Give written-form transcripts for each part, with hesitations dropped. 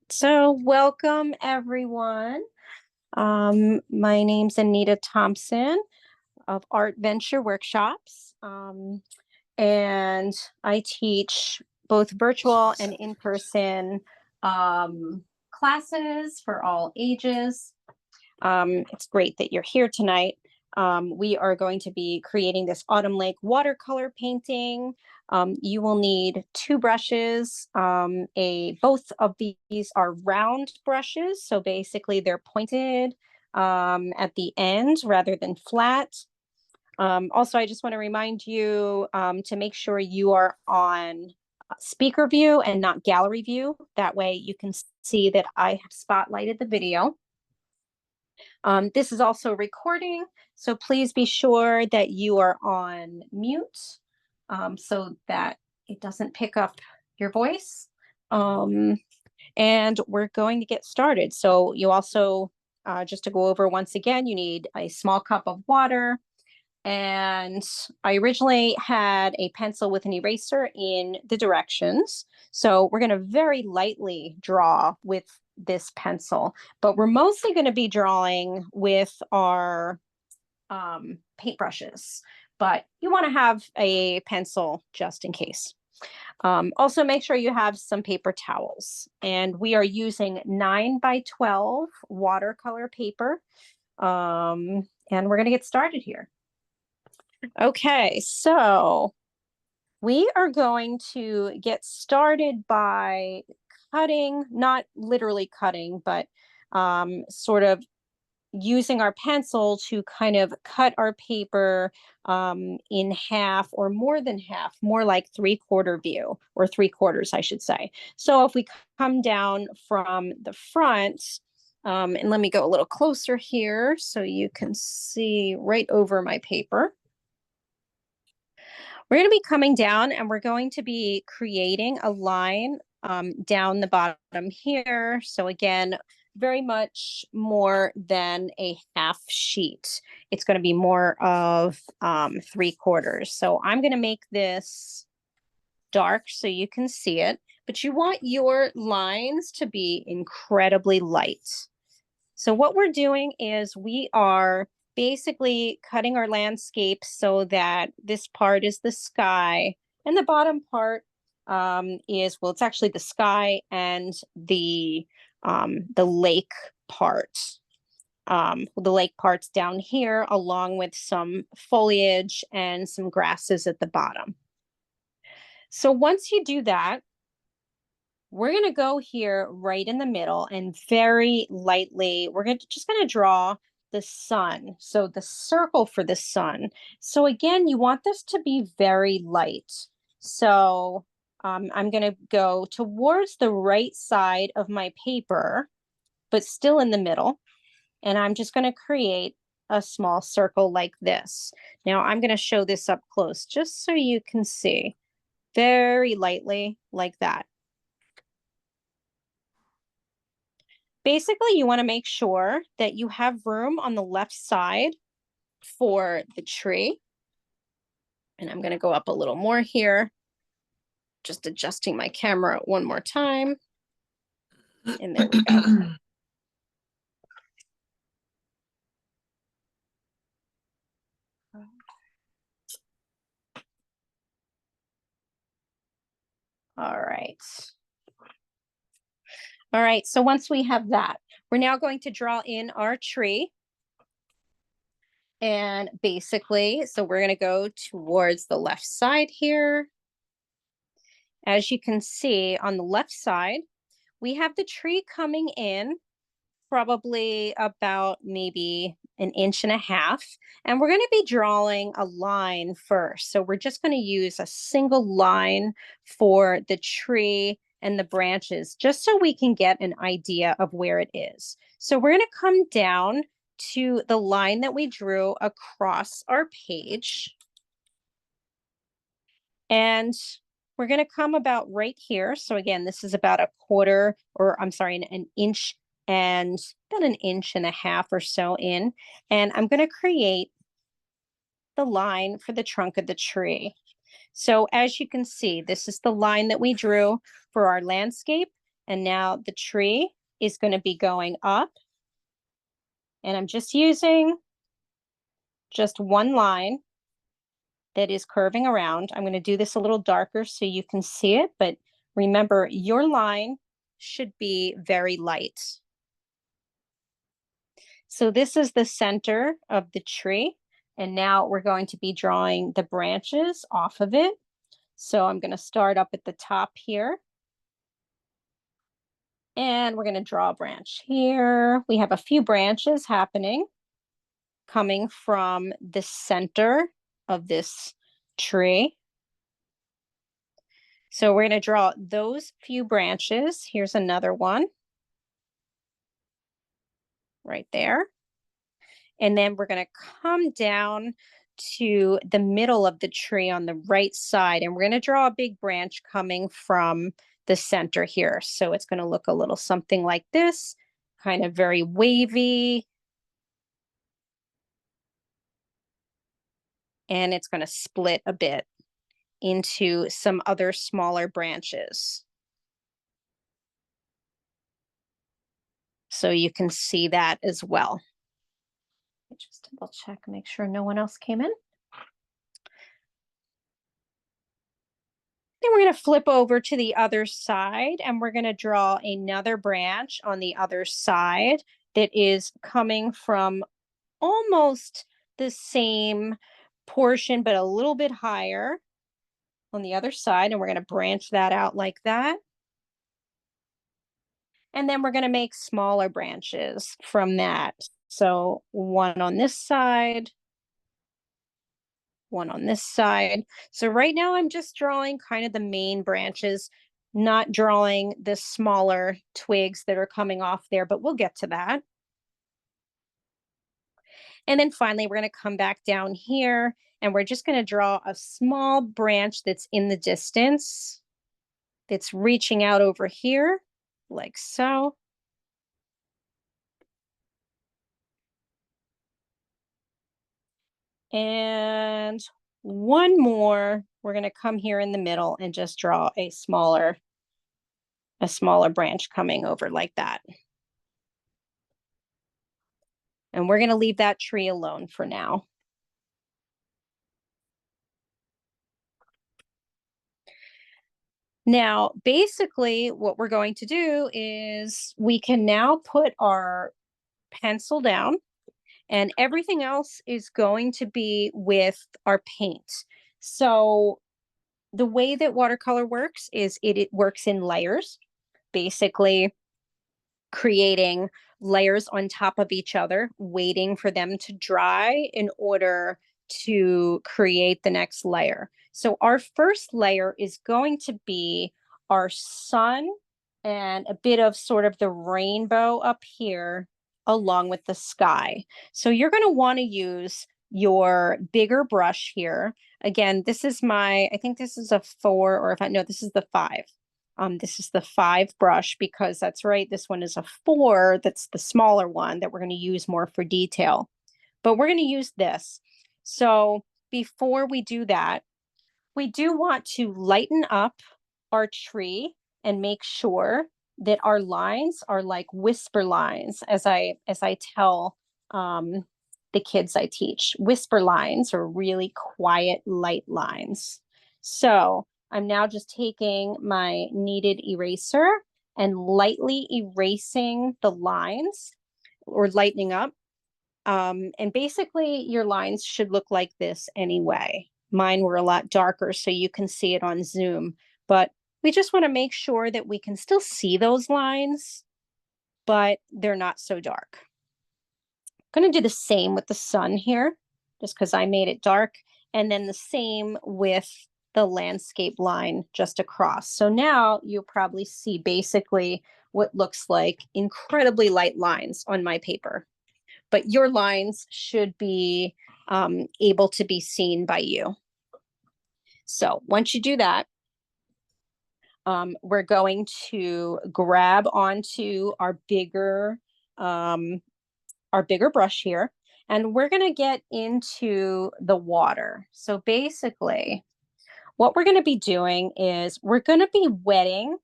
So welcome everyone. My name's Anita Thompson of Art Venture Workshops. And I teach both virtual and in-person classes for all ages. It's great that you're here tonight. We are going to be creating this Autumn Lake watercolor painting. You will need two brushes. Both of these are round brushes, so basically they're pointed at the end rather than flat. Also, I just want to remind you to make sure you are on speaker view and not gallery view. That way you can see that I have spotlighted the video. This is also recording, so please be sure that you are on mute so that it doesn't pick up your voice. And we're going to get started. So you also, just to go over once again, you need a small cup of water. And I originally had a pencil with an eraser in the directions. So we're going to very lightly draw with this pencil, but we're mostly going to be drawing with our paintbrushes, but you want to have a pencil just in case. Also make sure you have some paper towels, and we are using 9x12 watercolor paper. And we're going to get started here. Okay, so we are going to get started by cutting, not literally cutting, but sort of using our pencil to kind of cut our paper in half or more than half, more like 3/4 view, or 3/4, I should say. So if we come down from the front, and let me go a little closer here so you can see right over my paper. We're going to be coming down and we're going to be creating a line down the bottom here. So again, very much more than a half sheet. It's going to be more of 3/4. So I'm going to make this dark so you can see it, but you want your lines to be incredibly light. So what we're doing is we are basically cutting our landscape so that this part is the sky and the bottom part is, well, it's actually the sky and the lake part. The lake part's down here along with some foliage and some grasses at the bottom. So once you do that, we're going to go here right in the middle and very lightly, just going to draw the sun. So the circle for the sun. So again, you want this to be very light. So I'm going to go towards the right side of my paper, but still in the middle. And I'm just going to create a small circle like this. Now I'm going to show this up close just so you can see very lightly like that. Basically, you want to make sure that you have room on the left side for the tree. And I'm going to go up a little more here, just adjusting my camera one more time. And there we go. All right. All right, so once we have that, we're now going to draw in our tree. And basically, so we're going to go towards the left side here. As you can see on the left side, we have the tree coming in probably about maybe 1.5 inches. And we're going to be drawing a line first. So we're just going to use a single line for the tree and the branches, just so we can get an idea of where it is. So we're going to come down to the line that we drew across our page. And we're going to come about right here. So again, this is about 1/4, or I'm sorry, an inch and about 1.5 inches or so in. And I'm going to create the line for the trunk of the tree. So as you can see, this is the line that we drew for our landscape. And now the tree is going to be going up. And I'm just using just one line that is curving around. I'm going to do this a little darker so you can see it, but remember your line should be very light. So this is the center of the tree. And now we're going to be drawing the branches off of it. So I'm going to start up at the top here. And we're going to draw a branch here. We have a few branches happening, coming from the center of this tree. So we're going to draw those few branches. Here's another one right there. And then we're going to come down to the middle of the tree on the right side. And we're going to draw a big branch coming from the center here. So it's going to look a little something like this, kind of very wavy. And it's going to split a bit into some other smaller branches. So you can see that as well. Just double check, make sure no one else came in. Then we're going to flip over to the other side and we're going to draw another branch on the other side that is coming from almost the same portion, but a little bit higher on the other side. And we're going to branch that out like that. And then we're going to make smaller branches from that. So one on this side, one on this side. So right now I'm just drawing kind of the main branches, not drawing the smaller twigs that are coming off there, but we'll get to that. And then finally, we're going to come back down here and we're just going to draw a small branch that's in the distance, that's reaching out over here, like so. And one more, we're going to come here in the middle and just draw a smaller branch coming over like that. And we're going to leave that tree alone for now. Now, basically what we're going to do is we can now put our pencil down and everything else is going to be with our paint. So the way that watercolor works is it works in layers, basically creating layers on top of each other, waiting for them to dry in order to create the next layer. So our first layer is going to be our sun and a bit of sort of the rainbow up here along with the sky. So you're going to want to use your bigger brush here. Again, this is I think this is a 4, or no, this is the 5. This is the 5 brush because that's right. This one is a 4. That's the smaller one that we're going to use more for detail. But we're going to use this. So before we do that, we do want to lighten up our tree and make sure that our lines are like whisper lines, as I tell the kids I teach. Whisper lines are really quiet, light lines. So I'm now just taking my kneaded eraser and lightly erasing the lines or lightening up. And basically your lines should look like this anyway. Mine were a lot darker, so you can see it on Zoom, but we just want to make sure that we can still see those lines, but they're not so dark. I'm going to do the same with the sun here, just because I made it dark, and then the same with the landscape line just across. So now you'll probably see basically what looks like incredibly light lines on my paper, but your lines should be able to be seen by you. So once you do that, we're going to grab onto our bigger brush here, and we're going to get into the water. So basically, what we're going to be doing is we're going to be wetting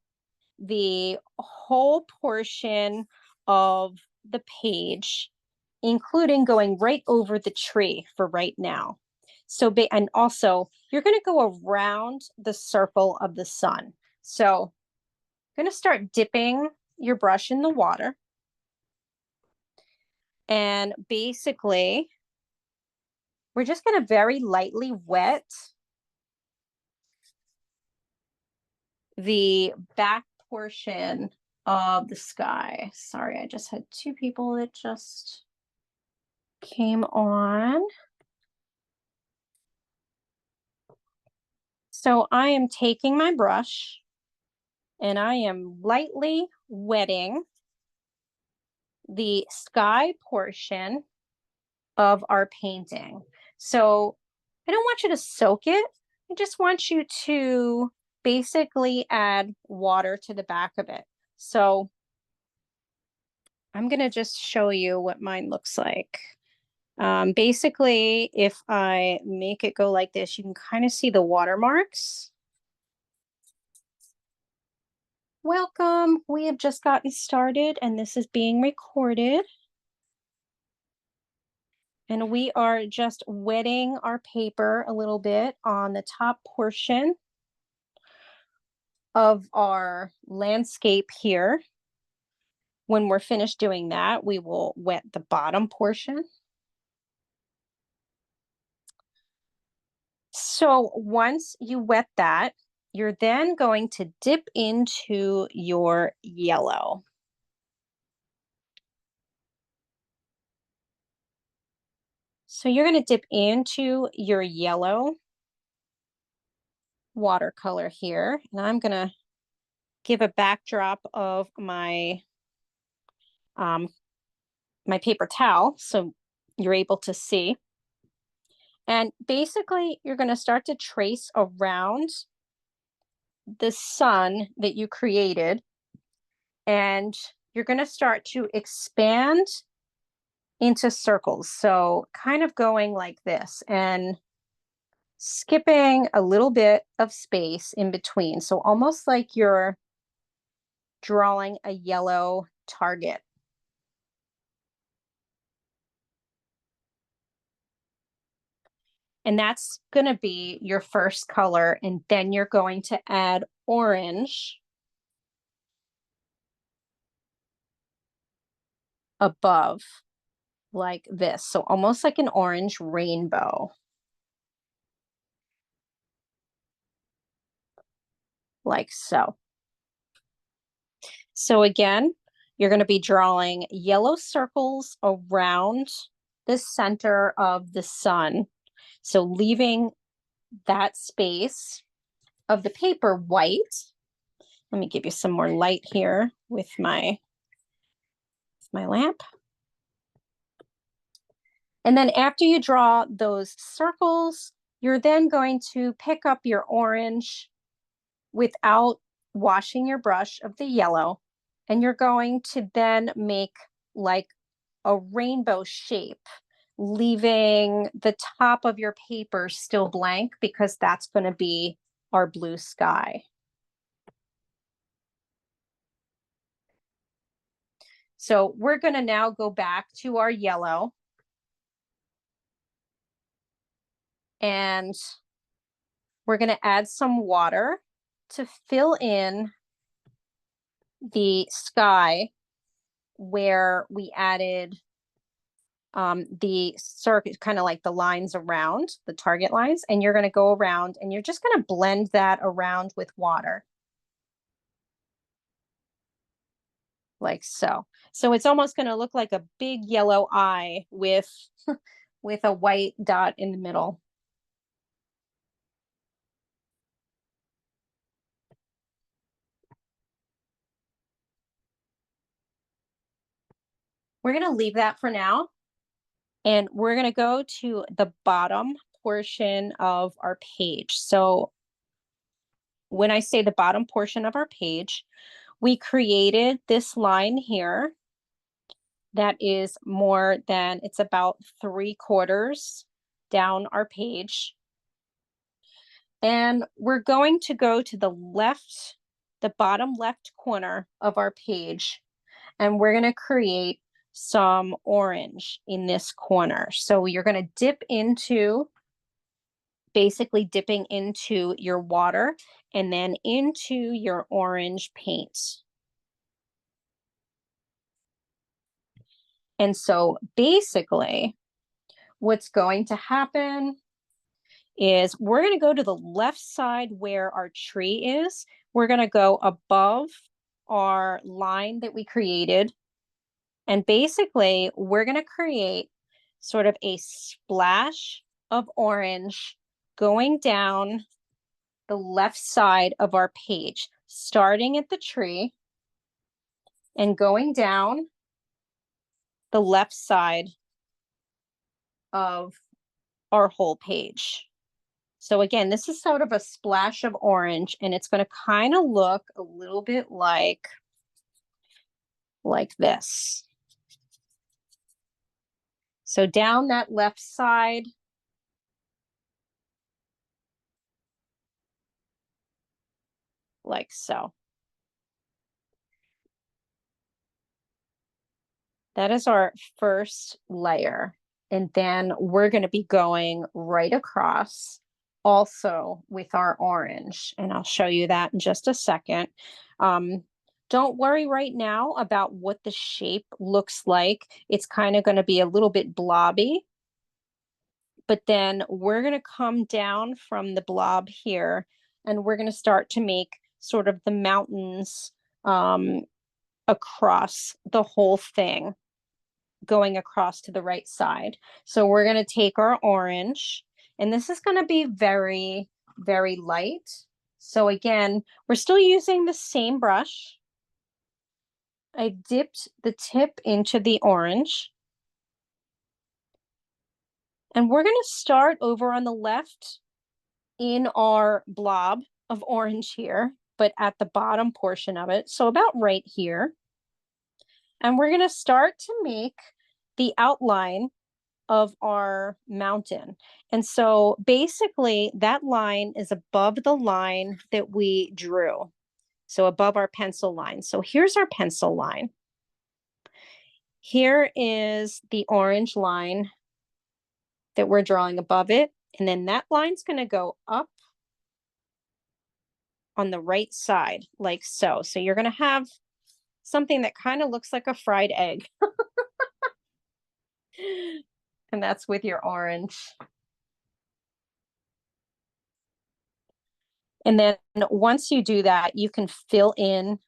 the whole portion of the page, including going right over the tree for right now. So, and also you're going to go around the circle of the sun. So I'm going to start dipping your brush in the water. And basically, we're just going to very lightly wet the back portion of the sky. Sorry, I just had two people that just came on. So I am taking my brush and I am lightly wetting the sky portion of our painting. So I don't want you to soak it. I just want you to basically add water to the back of it. So I'm going to just show you what mine looks like. Basically, if I make it go like this, you can kind of see the watermarks. Welcome. We have just gotten started and this is being recorded. And we are just wetting our paper a little bit on the top portion of our landscape here. When we're finished doing that, we will wet the bottom portion. So once you wet that, you're then going to dip into your yellow. So you're going to dip into your yellow watercolor here, and I'm going to give a backdrop of my my paper towel so you're able to see. And basically, you're going to start to trace around the sun that you created, and you're going to start to expand into circles. So kind of going like this and skipping a little bit of space in between. So almost like you're drawing a yellow target. And that's going to be your first color. And then you're going to add orange above like this. So almost like an orange rainbow. Like so. So again, you're going to be drawing yellow circles around the center of the sun. So leaving that space of the paper white. Let me give you some more light here with my lamp. And then after you draw those circles, you're then going to pick up your orange without washing your brush of the yellow. And you're going to then make like a rainbow shape, leaving the top of your paper still blank because that's going to be our blue sky. So we're going to now go back to our yellow. And we're going to add some water to fill in the sky where we added the circuit, kind of like the lines around the target lines. And you're going to go around and you're just going to blend that around with water. Like so. So it's almost going to look like a big yellow eye with, with a white dot in the middle. We're going to leave that for now. And we're going to go to the bottom portion of our page. So when I say the bottom portion of our page, we created this line here that is more than, it's about 3/4 down our page. And we're going to go to the left the bottom left corner of our page, and we're going to create some orange in this corner. So you're going to dip into, basically dipping into your water and then into your orange paint. And so basically what's going to happen is we're going to go to the left side where our tree is. We're going to go above our line that we created. And basically, we're going to create sort of a splash of orange going down the left side of our page, starting at the tree and going down the left side of our whole page. So again, this is sort of a splash of orange, and it's going to kind of look a little bit like this. So down that left side, like so. That is our first layer. And then we're going to be going right across also with our orange. And I'll show you that in just a second. Don't worry right now about what the shape looks like. It's kind of going to be a little bit blobby. But then we're going to come down from the blob here, and we're going to start to make sort of the mountains across the whole thing, going across to the right side. So we're going to take our orange, and this is going to be very, very light. So again, we're still using the same brush. I dipped the tip into the orange. And we're going to start over on the left in our blob of orange here, but at the bottom portion of it. So about right here. And we're going to start to make the outline of our mountain. And so basically that line is above the line that we drew. So above our pencil line. So here's our pencil line. Here is the orange line that we're drawing above it. And then that line's going to go up on the right side, like so. So you're going to have something that kind of looks like a fried egg. And that's with your orange. And then once you do that, you can fill in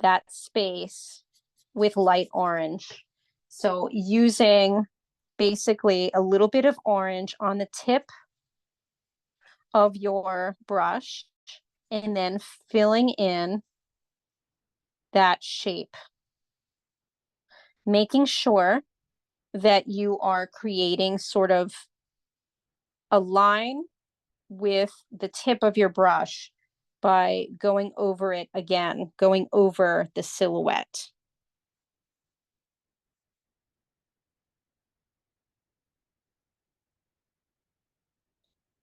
that space with light orange. So using basically a little bit of orange on the tip of your brush, and then filling in that shape, making sure that you are creating sort of a line with the tip of your brush by going over it again, going over the silhouette.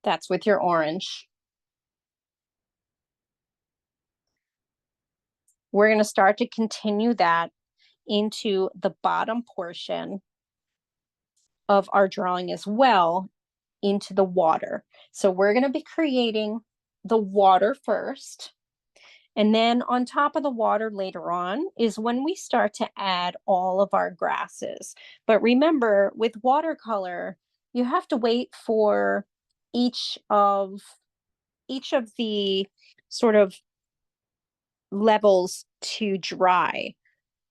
That's with your orange. We're going to start to continue that into the bottom portion of our drawing as well, into the water. So we're going to be creating the water first. And then on top of the water later on is when we start to add all of our grasses. But remember, with watercolor, you have to wait for each of the sort of levels to dry.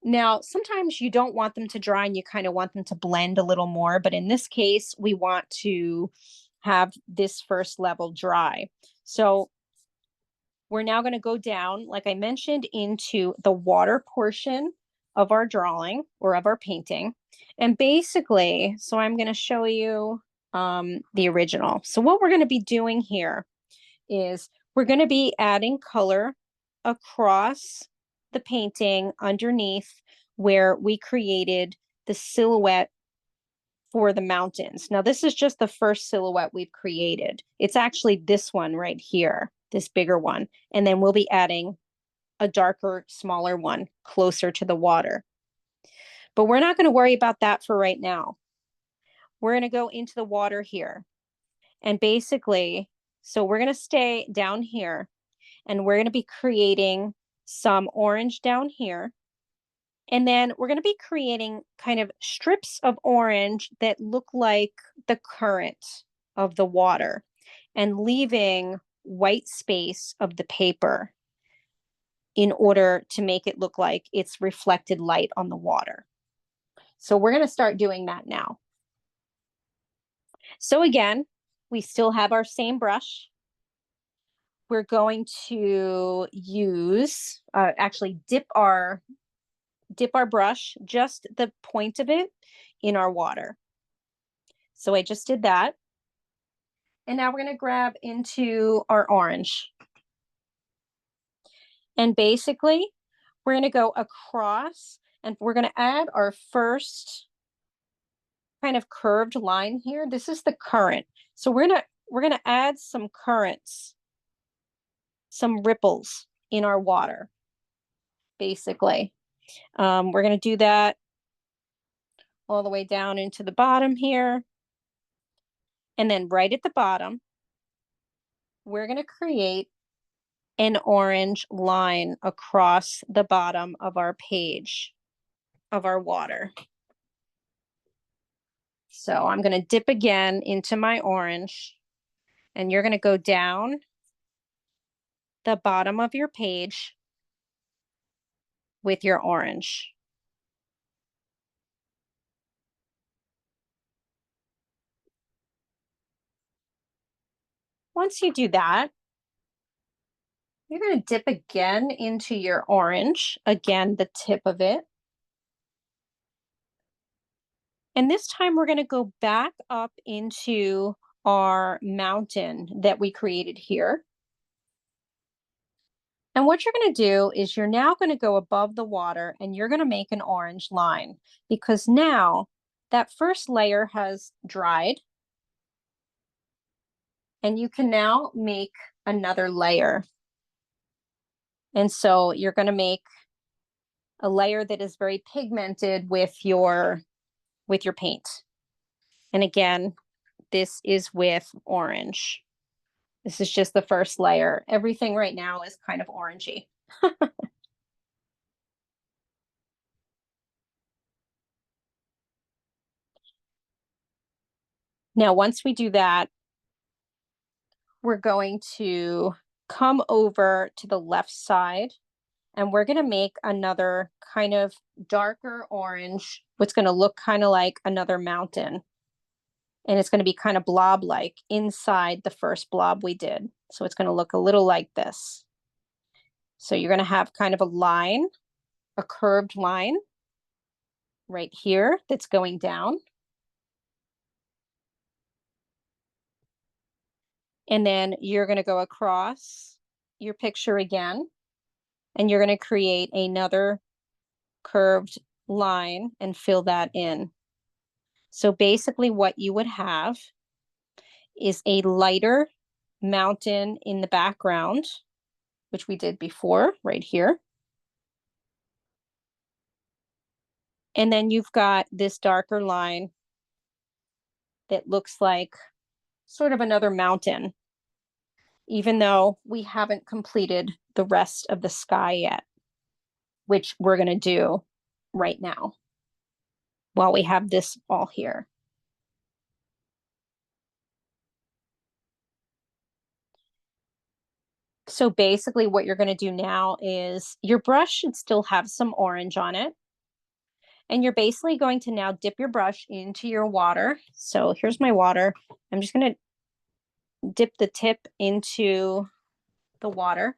Now, sometimes you don't want them to dry and you kind of want them to blend a little more, but in this case, we want to have this first level dry. So we're now going to go down, like I mentioned, into the water portion of our drawing or of our painting. And basically, so I'm going to show you the original. So what we're going to be doing here is we're going to be adding color across the painting underneath where we created the silhouette for the mountains. Now, this is just the first silhouette we've created. It's actually this one right here. this bigger one. And then we'll be adding a darker, smaller one closer to the water. But we're not going to worry about that for right now. We're going to go into the water here. And basically, so we're going to stay down here and we're going to be creating some orange down here. And then we're going to be creating kind of strips of orange that look like the current of the water and leaving white space of the paper in order to make it look like it's reflected light on the water. So we're going to start doing that now. So again, we still have our same brush. We're going to use, actually dip our brush, just the point of it, in our water. So I just did that. And now we're going to grab into our orange. And basically, we're going to go across and we're going to add our first kind of curved line here. This is the current. So we're going to add some currents, some ripples in our water, basically. We're going to do that all the way down into the bottom here. And then right at the bottom, we're going to create an orange line across the bottom of our page of our water. So I'm going to dip again into my orange, and you're going to go down the bottom of your page with your orange. Once you do that, you're going to dip again into your orange, again, the tip of it. And this time we're going to go back up into our mountain that we created here. And what you're going to do is you're now going to go above the water and you're going to make an orange line, because now that first layer has dried and you can now make another layer. And so you're going to make a layer that is very pigmented with your paint. And again, this is with orange. This is just the first layer. Everything right now is kind of orangey. Now, once we do that, we're going to come over to the left side and we're going to make another kind of darker orange, what's going to look kind of like another mountain. And it's going to be kind of blob-like inside the first blob we did. So it's going to look a little like this. So you're going to have kind of a line, a curved line right here that's going down. And then you're going to go across your picture again, and you're going to create another curved line and fill that in. So basically what you would have is a lighter mountain in the background, which we did before right here. And then you've got this darker line that looks like sort of another mountain, even though we haven't completed the rest of the sky yet, which we're going to do right now while we have this all here. So basically what you're going to do now is your brush should still have some orange on it. And you're basically going to now dip your brush into your water. So here's my water. I'm just going to dip the tip into the water.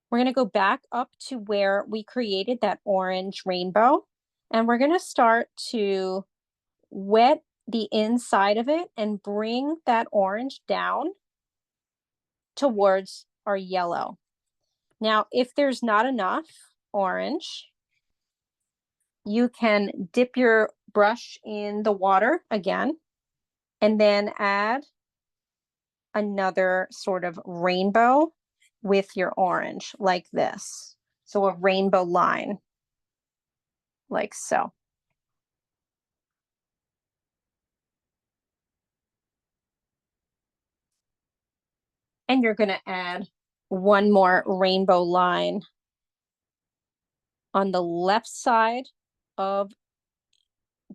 We're going to go back up to where we created that orange rainbow. And we're going to start to wet the inside of it and bring that orange down towards our yellow. Now, if there's not enough orange, you can dip your brush in the water again and then add another sort of rainbow with your orange like this. So a rainbow line like so. And you're going to add one more rainbow line on the left side of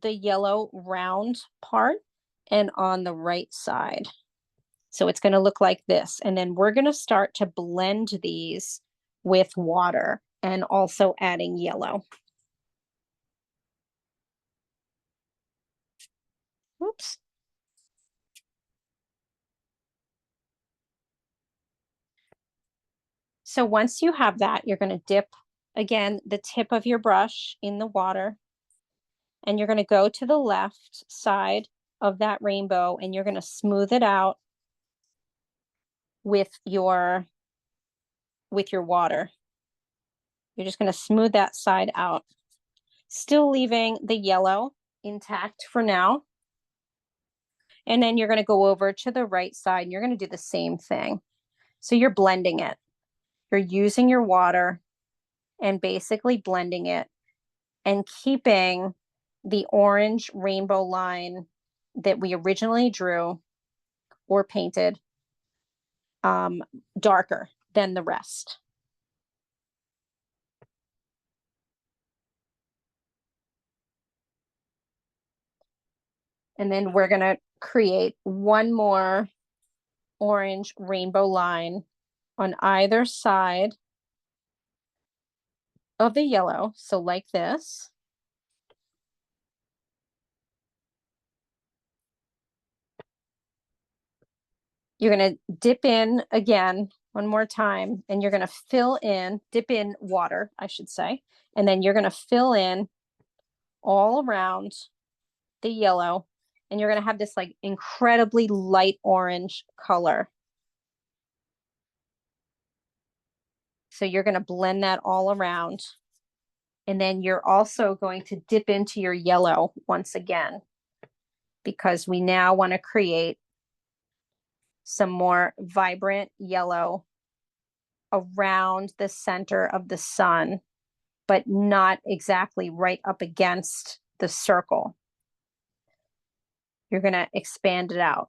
the yellow round part and on the right side. So it's going to look like this. And then we're going to start to blend these with water and also adding yellow. Oops. So once you have that, you're going to dip again the tip of your brush in the water, and you're going to go to the left side of that rainbow and you're going to smooth it out with your water. You're just going to smooth that side out, still leaving the yellow intact for now. And then you're going to go over to the right side and you're going to do the same thing. So you're blending it. You're using your water and basically blending it and keeping the orange rainbow line that we originally drew or painted darker than the rest. And then we're going to create one more orange rainbow line on either side of the yellow. So like this. You're going to dip in again one more time, and you're going to fill in, dip in water, I should say, and then you're going to fill in all around the yellow, and you're going to have this like incredibly light orange color. So you're going to blend that all around. And then you're also going to dip into your yellow once again, because we now want to create some more vibrant yellow around the center of the sun, but not exactly right up against the circle. You're going to expand it out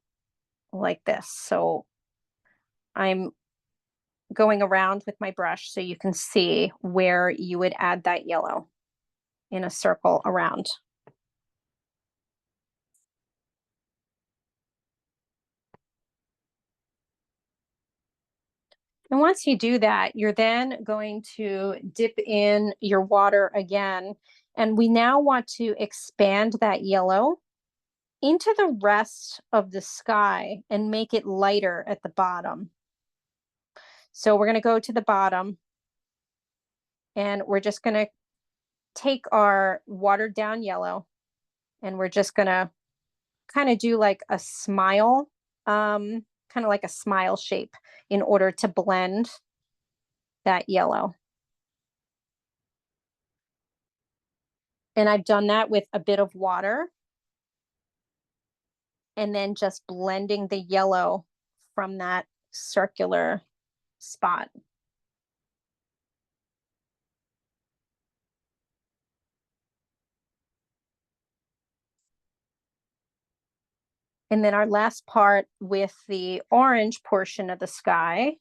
like this. So I'm going around with my brush so you can see where you would add that yellow in a circle around. And once you do that, you're then going to dip in your water again. And we now want to expand that yellow into the rest of the sky and make it lighter at the bottom. So we're going to go to the bottom and we're just going to take our watered down yellow and we're just going to kind of do like a smile, kind of like a smile shape in order to blend that yellow. And I've done that with a bit of water and then just blending the yellow from that circular spot. And then our last part with the orange portion of the sky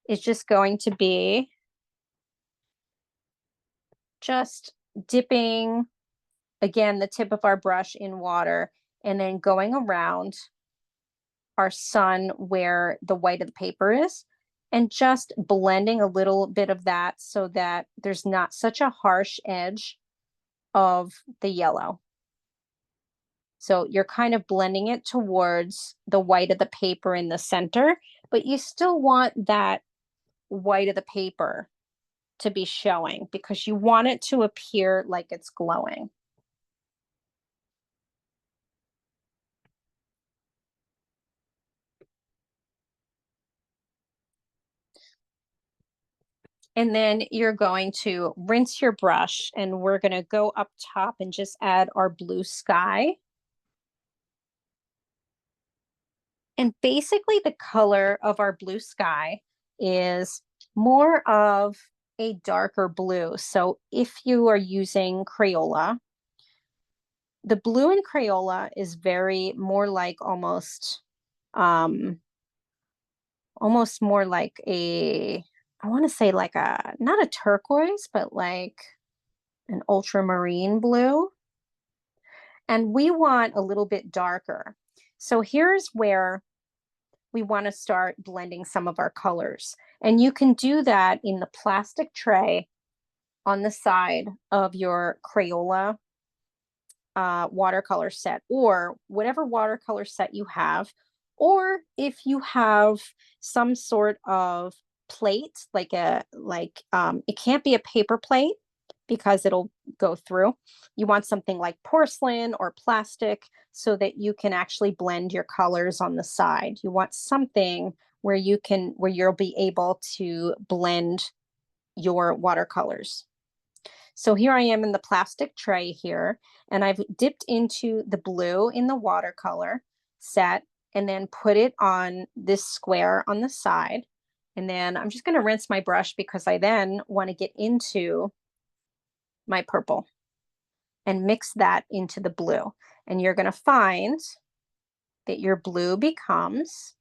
is just going to be just dipping, again, the tip of our brush in water and then going around our sun where the white of the paper is and just blending a little bit of that so that there's not such a harsh edge of the yellow. So you're kind of blending it towards the white of the paper in the center, but you still want that white of the paper to be showing because you want it to appear like it's glowing. And then you're going to rinse your brush and we're going to go up top and just add our blue sky. And basically the color of our blue sky is more of a darker blue. So if you are using Crayola, the blue in Crayola is very more like um almost more like a, I want to say like a, not a turquoise, but like an ultramarine blue. And we want a little bit darker. So here's where we want to start blending some of our colors. And you can do that in the plastic tray on the side of your Crayola watercolor set, or whatever watercolor set you have. Or if you have some sort of plate, like it can't be a paper plate because it'll go through. You want something like porcelain or plastic so that you can actually blend your colors on the side. You want something where you'll be able to blend your watercolors. So here I am in the plastic tray here, and I've dipped into the blue in the watercolor set and then put it on this square on the side. And then I'm just going to rinse my brush because I then want to get into my purple and mix that into the blue. And you're going to find that your blue becomes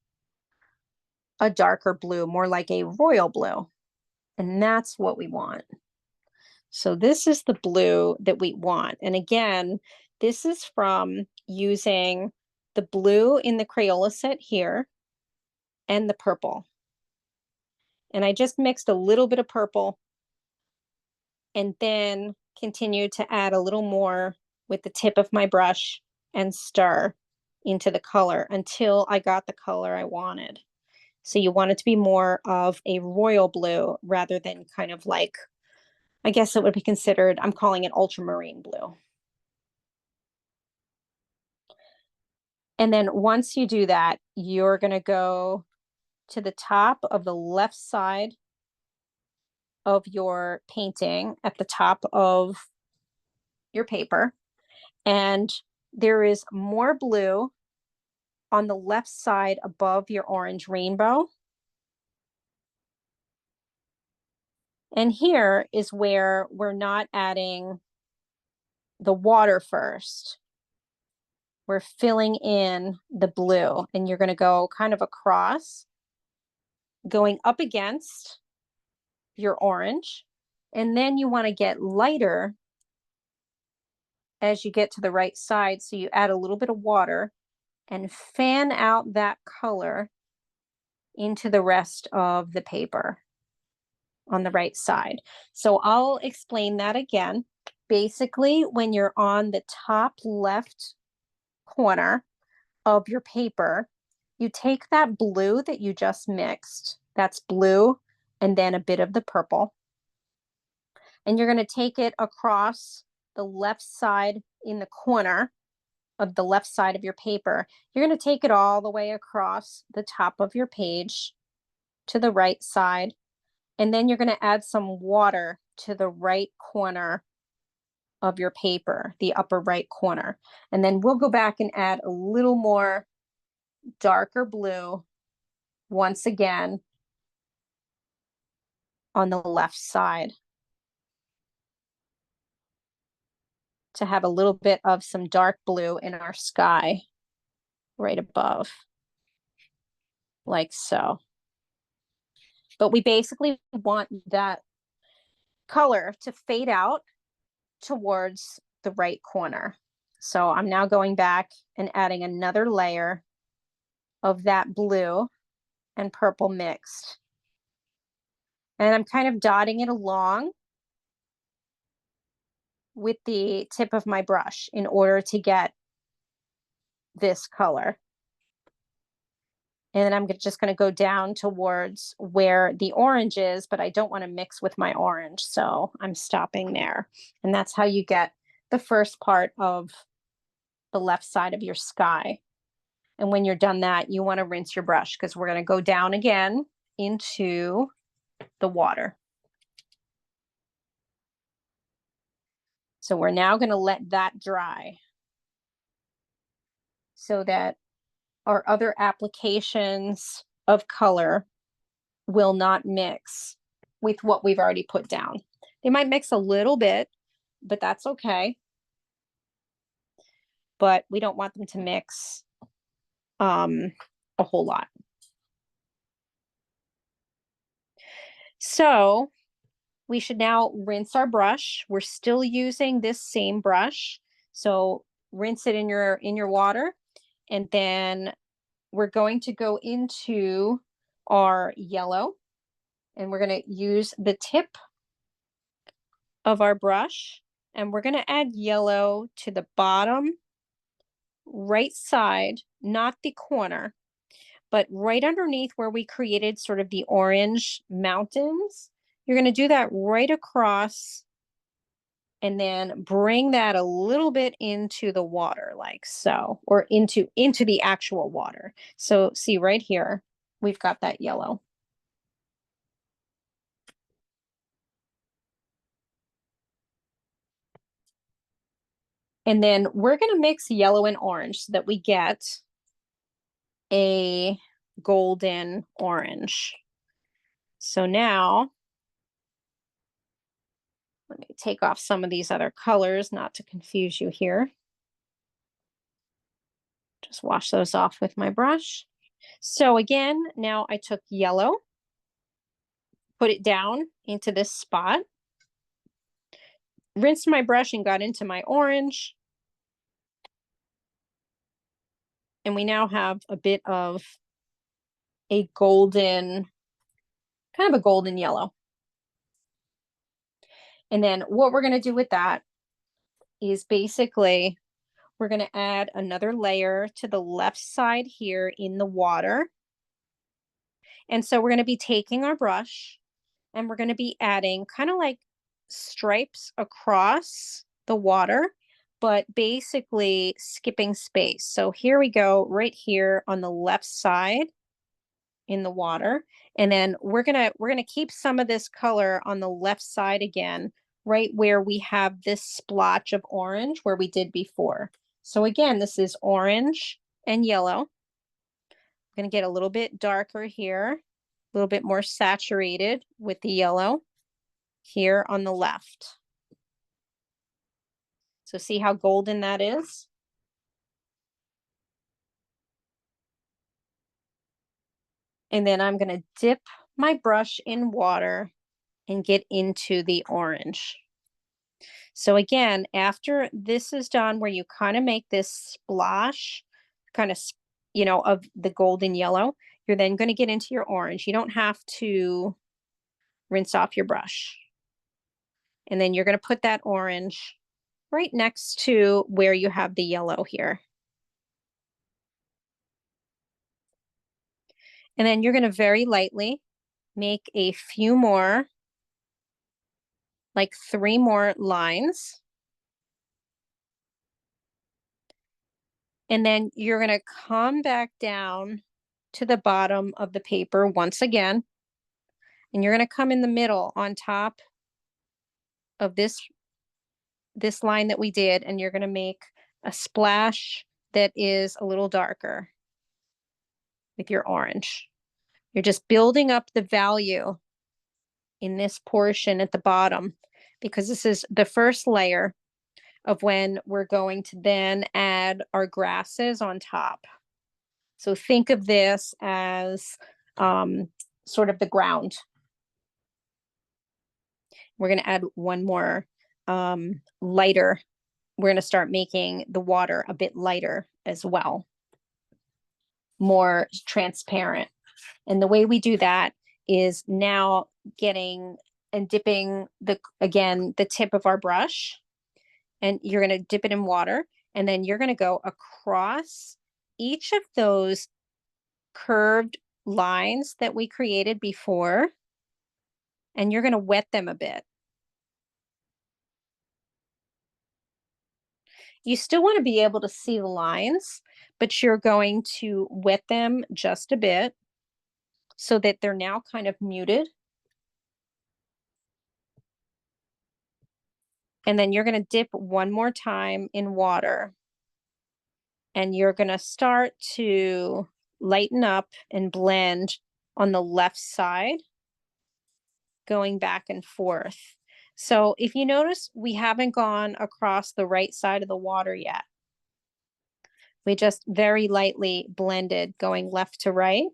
a darker blue, more like a royal blue. And that's what we want. So this is the blue that we want. And again, this is from using the blue in the Crayola set here and the purple. And I just mixed a little bit of purple and then continue to add a little more with the tip of my brush and stir into the color until I got the color I wanted. So you want it to be more of a royal blue rather than kind of like, I guess it would be considered, I'm calling it ultramarine blue. And then once you do that, you're going to go to the top of the left side of your painting at the top of your paper. And there is more blue on the left side above your orange rainbow. And here is where we're not adding the water first. We're filling in the blue, and you're going to go kind of across, going up against your orange. And then you want to get lighter as you get to the right side. So you add a little bit of water and fan out that color into the rest of the paper on the right side. So I'll explain that again. Basically, when you're on the top left corner of your paper, you take that blue that you just mixed, that's blue, and then a bit of the purple, and you're going to take it across the left side in the corner of the left side of your paper. You're going to take it all the way across the top of your page to the right side. And then you're going to add some water to the right corner of your paper, the upper right corner. And then we'll go back and add a little more darker blue once again on the left side to have a little bit of some dark blue in our sky right above, like so. But we basically want that color to fade out towards the right corner. So I'm now going back and adding another layer of that blue and purple mixed. And I'm kind of dotting it along with the tip of my brush in order to get this color. And then I'm just going to go down towards where the orange is, but I don't want to mix with my orange. So I'm stopping there. And that's how you get the first part of the left side of your sky. And when you're done that, you want to rinse your brush because we're going to go down again into the water. So we're now going to let that dry so that our other applications of color will not mix with what we've already put down. They might mix a little bit, but that's okay. But we don't want them to mix a whole lot. So we should now rinse our brush. We're still using this same brush. So rinse it in your water, and then we're going to go into our yellow, and we're going to use the tip of our brush, and we're going to add yellow to the bottom right side, not the corner, but right underneath where we created sort of the orange mountains. You're going to do that right across, and then bring that a little bit into the water like so, or into the actual water. So see right here, we've got that yellow. And then we're going to mix yellow and orange so that we get a golden orange. So now let me take off some of these other colors, not to confuse you here. Just wash those off with my brush. So again, now I took yellow, put it down into this spot, rinsed my brush and got into my orange. And we now have a bit of a golden, kind of a golden yellow. And then what we're going to do with that is basically we're going to add another layer to the left side here in the water. And so we're going to be taking our brush and we're going to be adding kind of like stripes across the water, but basically skipping space. So here we go right here on the left side in the water. And then we're going to keep some of this color on the left side again, right where we have this splotch of orange where we did before. So again, this is orange and yellow. I'm going to get a little bit darker here, a little bit more saturated with the yellow here on the left. So see how golden that is? And then I'm going to dip my brush in water and get into the orange. So again, after this is done, where you kind of make this splash, kind of, of the golden yellow, you're then going to get into your orange. You don't have to rinse off your brush. And then you're going to put that orange right next to where you have the yellow here. And then you're going to very lightly make a few more, like 3 more lines. And then you're going to come back down to the bottom of the paper once again. And you're going to come in the middle on top of this line that we did, and you're going to make a splash that is a little darker with your orange. You're just building up the value in this portion at the bottom, because this is the first layer of when we're going to then add our grasses on top. So think of this as sort of the ground. We're going to add one more lighter. We're going to start making the water a bit lighter as well, more transparent. And the way we do that is now getting and dipping the tip of our brush, and you're going to dip it in water, and then you're going to go across each of those curved lines that we created before, and you're going to wet them a bit. You still want to be able to see the lines, but you're going to wet them just a bit so that they're now kind of muted. And then you're going to dip one more time in water. And you're going to start to lighten up and blend on the left side, going back and forth. So if you notice, we haven't gone across the right side of the water yet. We just very lightly blended going left to right.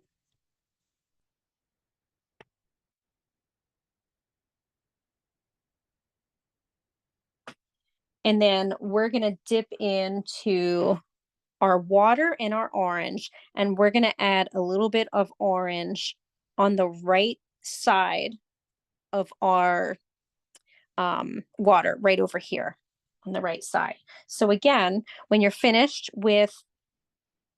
And then we're going to dip into our water and our orange, and we're going to add a little bit of orange on the right side of our water, right over here on the right side. So again, when you're finished with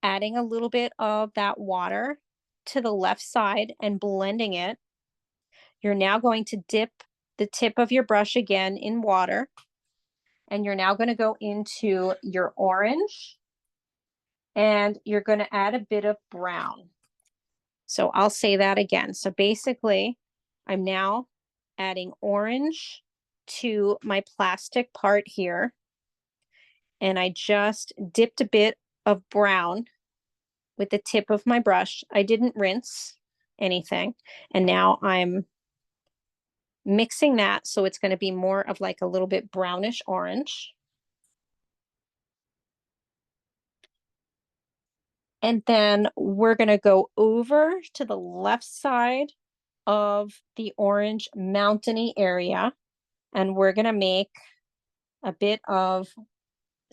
adding a little bit of that water to the left side and blending it, you're now going to dip the tip of your brush again in water, and you're now going to go into your orange, and you're going to add a bit of brown. So I'll say that again. So basically, I'm now adding orange to my plastic part here, and I just dipped a bit of brown with the tip of my brush. I didn't rinse anything. And now I'm mixing that so it's going to be more of like a little bit brownish orange. And then we're going to go over to the left side of the orange mountainy area, and we're going to make a bit of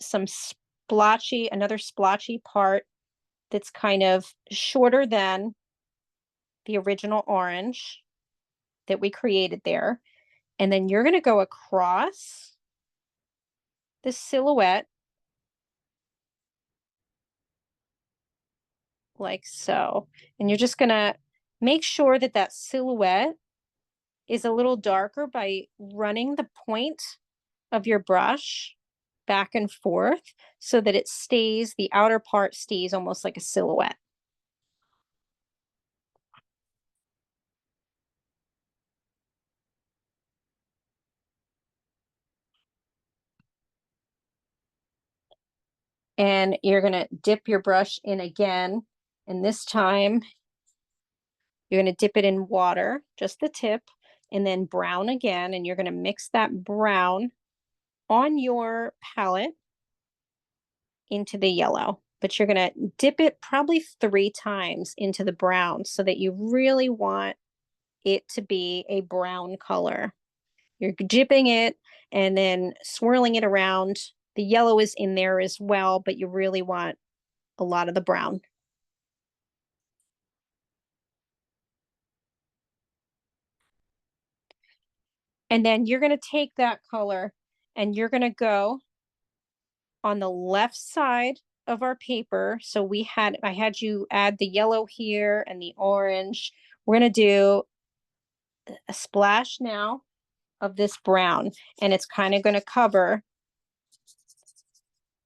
some splotchy, another splotchy part that's kind of shorter than the original orange that we created there. And then you're going to go across the silhouette like so. And you're just going to make sure that that silhouette is a little darker by running the point of your brush back and forth so that it stays, the outer part stays almost like a silhouette. And you're going to dip your brush in again. And this time you're going to dip it in water, just the tip, and then brown again. And you're going to mix that brown on your palette into the yellow. But you're going to dip it probably 3 times into the brown so that you really want it to be a brown color. You're dipping it and then swirling it around. The yellow is in there as well, but you really want a lot of the brown. And then you're going to take that color and you're going to go on the left side of our paper. So I had you add the yellow here and the orange. We're going to do a splash now of this brown, and it's kind of going to cover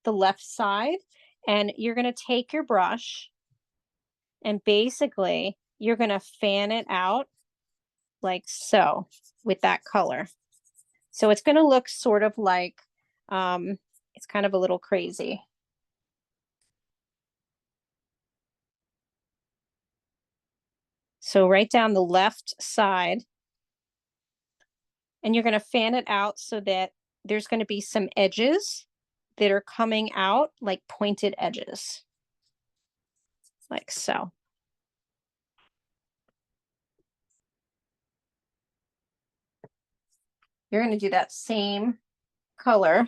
the left side. And you're going to take your brush and basically you're going to fan it out like so with that color. So it's going to look sort of like, it's kind of a little crazy. So right down the left side, and you're going to fan it out so that there's going to be some edges that are coming out like pointed edges, like so. You're going to do that same color,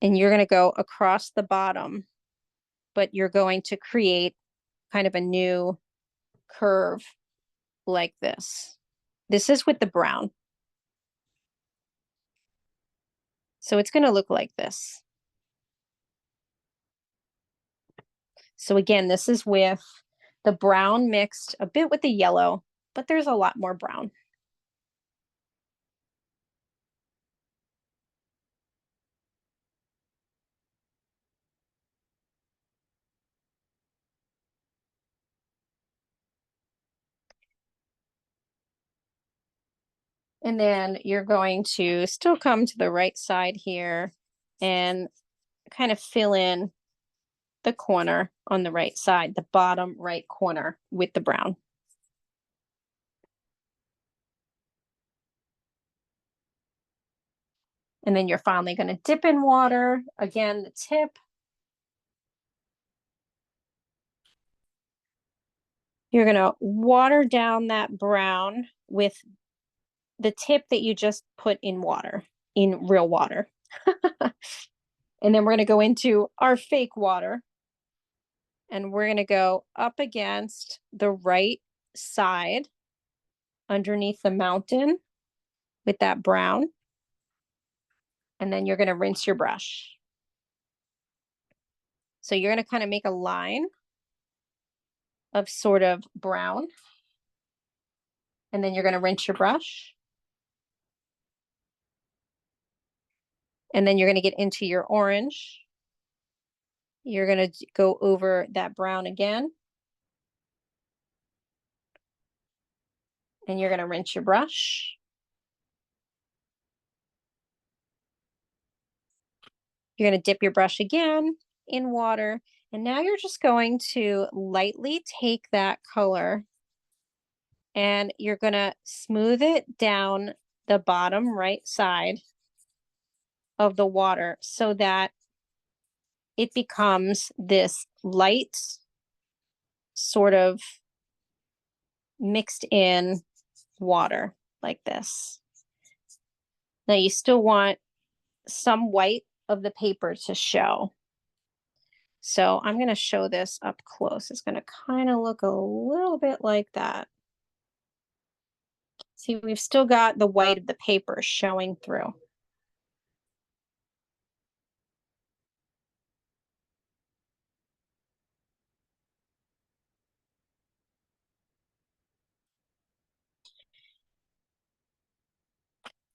and you're going to go across the bottom, but you're going to create kind of a new curve like this. This is with the brown. So it's going to look like this. So again, this is with the brown mixed a bit with the yellow, but there's a lot more brown. And then you're going to still come to the right side here and kind of fill in the corner on the right side, the bottom right corner with the brown. And then you're finally going to dip in water. Again, the tip. You're going to water down that brown with the tip that you just put in water, in real water. And then we're going to go into our fake water. And we're going to go up against the right side underneath the mountain with that brown. And then you're going to rinse your brush. So you're going to kind of make a line of sort of brown. And then you're going to rinse your brush. And then you're going to get into your orange. You're going to go over that brown again. And you're going to rinse your brush. You're going to dip your brush again in water. And now you're just going to lightly take that color and you're going to smooth it down the bottom right side of the water so that it becomes this light sort of mixed in water like this. Now you still want some white of the paper to show. So I'm going to show this up close. It's going to kind of look a little bit like that. See, we've still got the white of the paper showing through.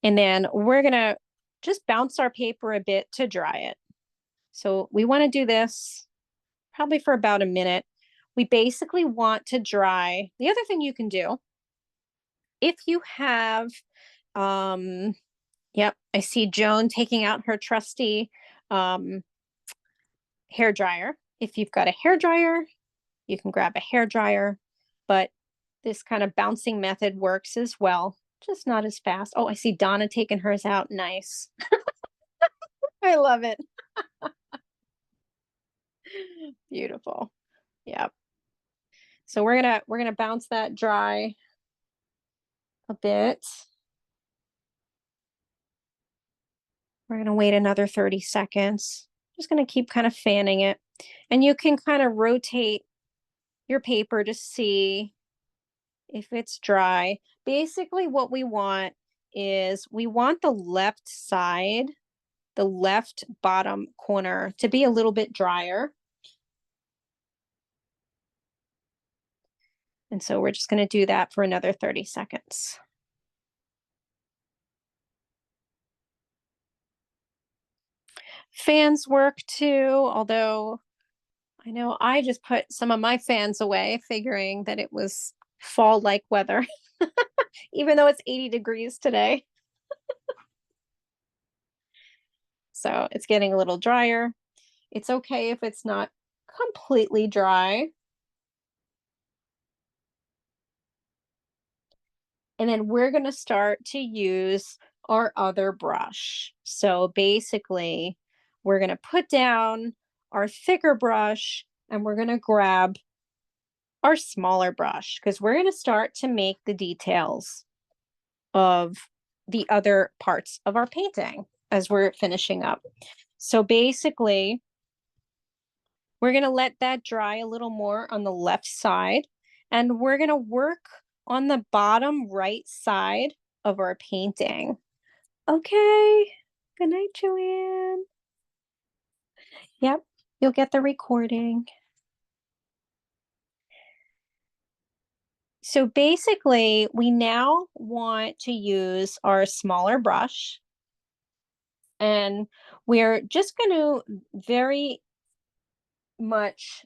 And then we're going to just bounce our paper a bit to dry it. So we want to do this probably for about a minute. We basically want to dry. The other thing you can do, if you have, yep, I see Joan taking out her trusty hair dryer. If you've got a hair dryer, you can grab a hair dryer, but this kind of bouncing method works as well, just not as fast. Oh, I see Donna taking hers out. Nice. I love it. Beautiful. Yep. So we're gonna bounce that dry a bit. We're gonna wait another 30 seconds. Just gonna keep kind of fanning it. And you can kind of rotate your paper to see if it's dry. Basically what we want is we want the left side, the left bottom corner to be a little bit drier. And so we're just going to do that for another 30 seconds. Fans work too, although I know I just put some of my fans away, figuring that it was fall-like weather, even though it's 80 degrees today. So it's getting a little drier. It's okay if it's not completely dry. And then we're going to start to use our other brush. So basically, we're going to put down our thicker brush and we're going to grab our smaller brush because we're going to start to make the details of the other parts of our painting as we're finishing up. So basically, we're going to let that dry a little more on the left side, and we're going to work on the bottom right side of our painting. Okay. Good night, Joanne. Yep, you'll get the recording. So basically, we now want to use our smaller brush, and we're just going to very much,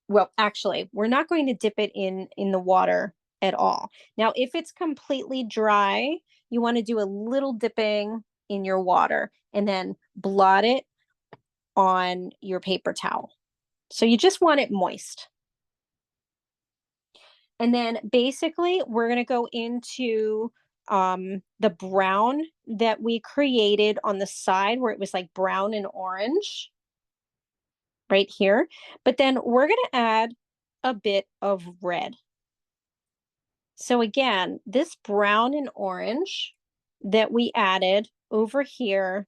well, actually, we're not going to dip it in the water at all. Now, if it's completely dry, you want to do a little dipping in your water and then blot it on your paper towel. So you just want it moist. And then basically we're going to go into the brown that we created on the side where it was like brown and orange right here. But then we're going to add a bit of red. So again, this brown and orange that we added over here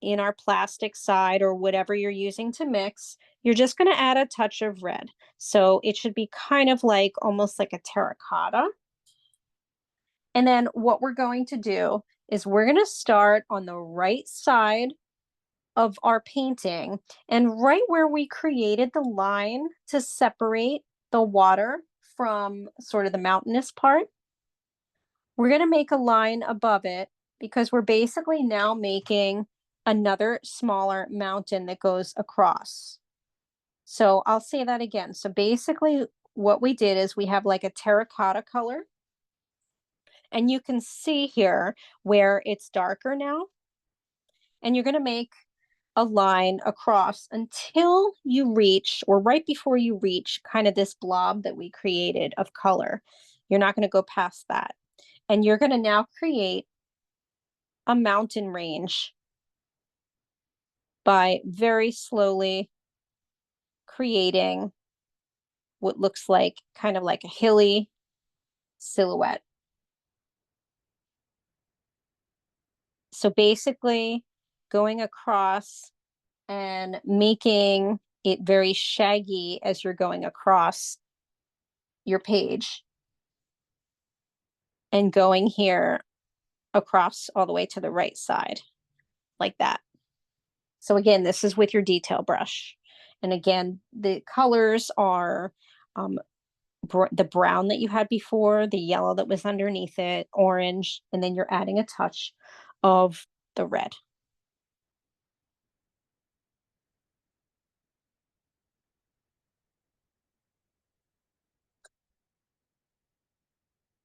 in our plastic side or whatever you're using to mix, you're just going to add a touch of red. So it should be kind of like almost like a terracotta. And then what we're going to do is we're going to start on the right side of our painting, and right where we created the line to separate the water from sort of the mountainous part, we're going to make a line above it because we're basically now making another smaller mountain that goes across. So I'll say that again. So basically what we did is we have like a terracotta color, and you can see here where it's darker now, and you're going to make a line across until you reach, or right before you reach, kind of this blob that we created of color. You're not going to go past that. And you're going to now create a mountain range by very slowly creating what looks like kind of like a hilly silhouette. So basically going across and making it very shaggy as you're going across your page, and going here across all the way to the right side like that. So again, this is with your detail brush. And again, the colors are the brown that you had before, the yellow that was underneath it, orange, and then you're adding a touch of the red.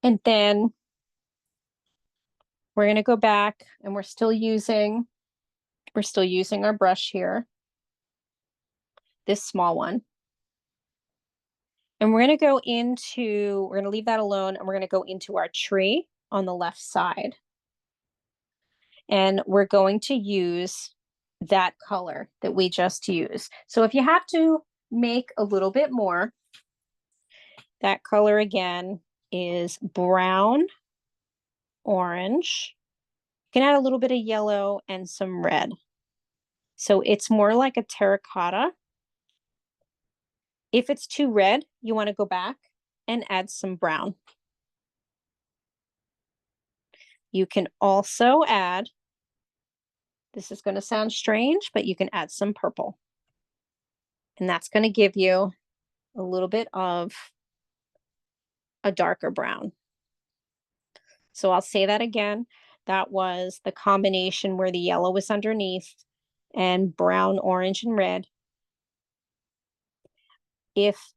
And then we're going to go back, and we're still using our brush here, this small one. And we're going to go into, we're going to leave that alone, and we're going to go into our tree on the left side. And we're going to use that color that we just used. So if you have to make a little bit more, that color again is brown, orange. You can add a little bit of yellow and some red. So it's more like a terracotta. If it's too red, you want to go back and add some brown. You can also add, this is going to sound strange, but you can add some purple. And that's going to give you a little bit of a darker brown. So I'll say that again. That was the combination where the yellow was underneath and brown, orange, and red. If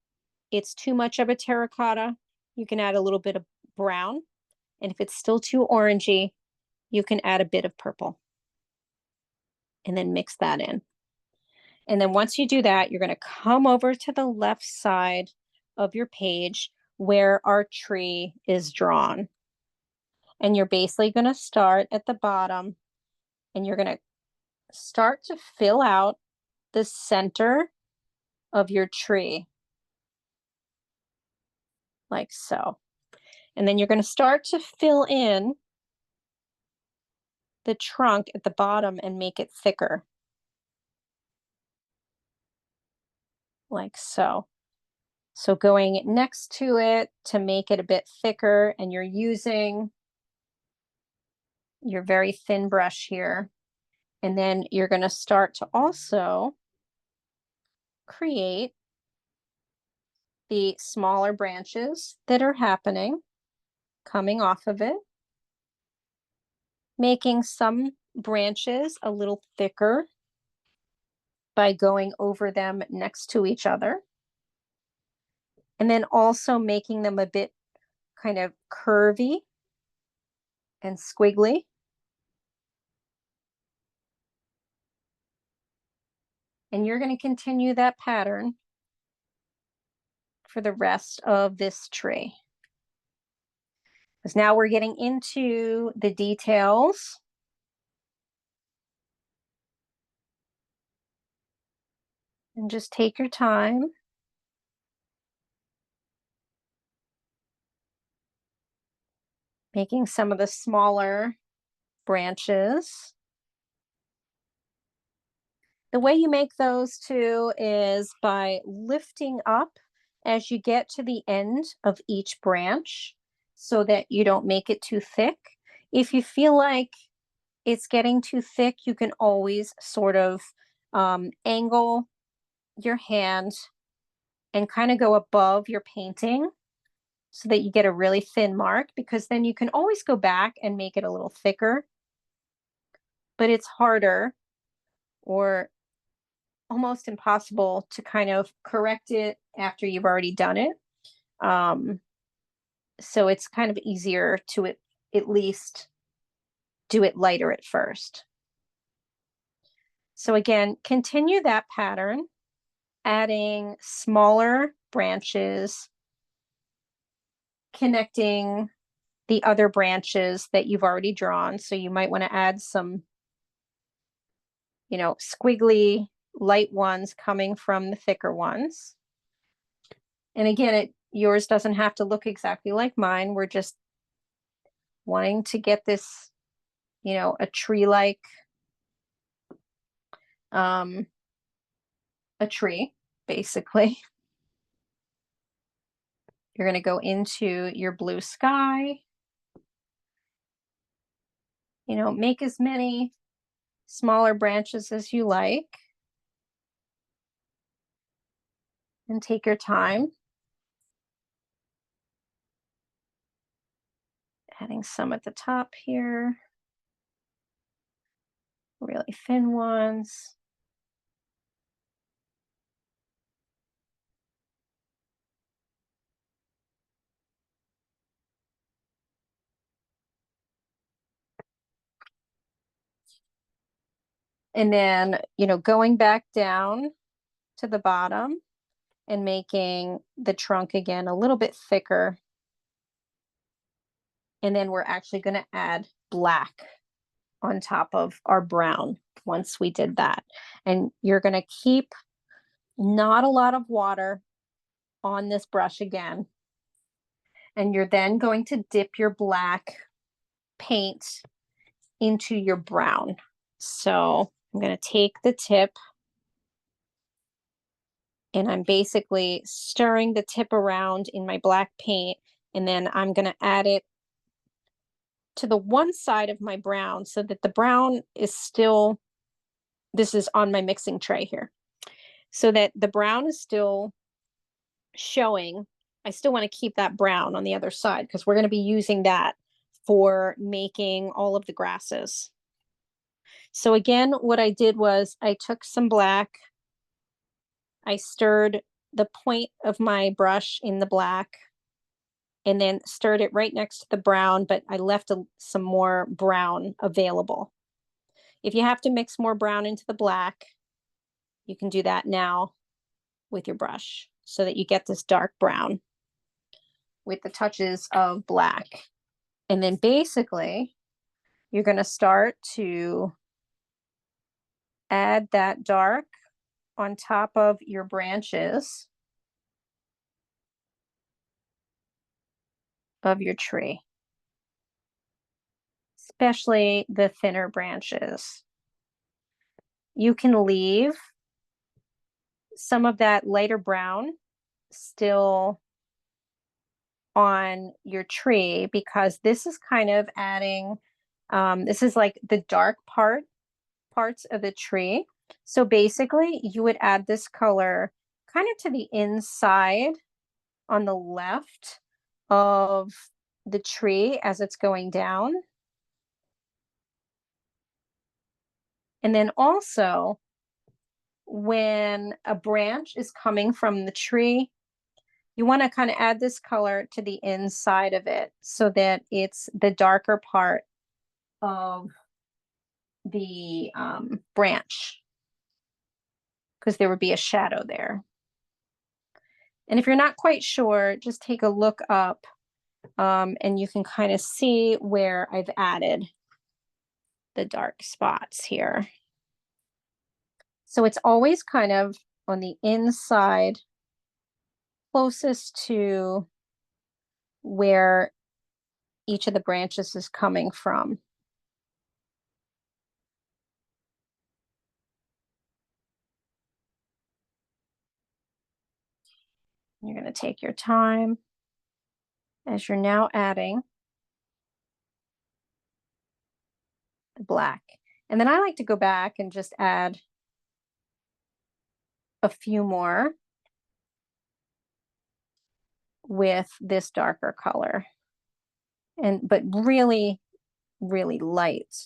it's too much of a terracotta, you can add a little bit of brown. And if it's still too orangey, you can add a bit of purple. And then mix that in. And then once you do that, you're going to come over to the left side of your page where our tree is drawn. And you're basically going to start at the bottom, and you're going to start to fill out the center of your tree like so. And then you're going to start to fill in the trunk at the bottom and make it thicker like so. So going next to it to make it a bit thicker, and you're using your very thin brush here. And then you're going to start to also create the smaller branches that are happening coming off of it, making some branches a little thicker by going over them next to each other, and then also making them a bit kind of curvy and squiggly. And you're going to continue that pattern for the rest of this tree. Because now we're getting into the details. And just take your time. Making some of the smaller branches. The way you make those too is by lifting up as you get to the end of each branch so that you don't make it too thick. If you feel like it's getting too thick, you can always sort of angle your hand and kind of go above your painting so that you get a really thin mark, because then you can always go back and make it a little thicker. But it's harder or almost impossible to kind of correct it after you've already done it. So it's kind of easier to at least do it lighter at first. So again, continue that pattern, adding smaller branches, connecting the other branches that you've already drawn. So you might want to add some, squiggly light ones coming from the thicker ones. And again, yours doesn't have to look exactly like mine. We're just wanting to get this, a tree-like, a tree, basically. You're going to go into your blue sky, make as many smaller branches as you like, and take your time. Adding some at the top here, really thin ones. And then, going back down to the bottom and making the trunk again a little bit thicker. And then we're actually going to add black on top of our brown once we did that. And you're going to keep not a lot of water on this brush again. And you're then going to dip your black paint into your brown. So I'm going to take the tip and I'm basically stirring the tip around in my black paint, and then I'm going to add it to the one side of my brown so that the brown is still, this is on my mixing tray here, so that the brown is still showing. I still want to keep that brown on the other side because we're going to be using that for making all of the grasses. So again, what I did was I took some black, I stirred the point of my brush in the black, and then stirred it right next to the brown, but I left some more brown available. If you have to mix more brown into the black, you can do that now with your brush so that you get this dark brown with the touches of black. And then basically, you're going to start to add that dark on top of your branches of your tree, especially the thinner branches. You can leave some of that lighter brown still on your tree because this is kind of adding, this is like the dark parts of the tree. So basically you would add this color kind of to the inside on the left of the tree as it's going down. And then also when a branch is coming from the tree, you want to kind of add this color to the inside of it so that it's the darker part of the branch because there would be a shadow there. And if you're not quite sure, just take a look up and you can kind of see where I've added the dark spots here. So it's always kind of on the inside, closest to where each of the branches is coming from. You're going to take your time as you're now adding the black. And then I like to go back and just add a few more with this darker color. But really, really light.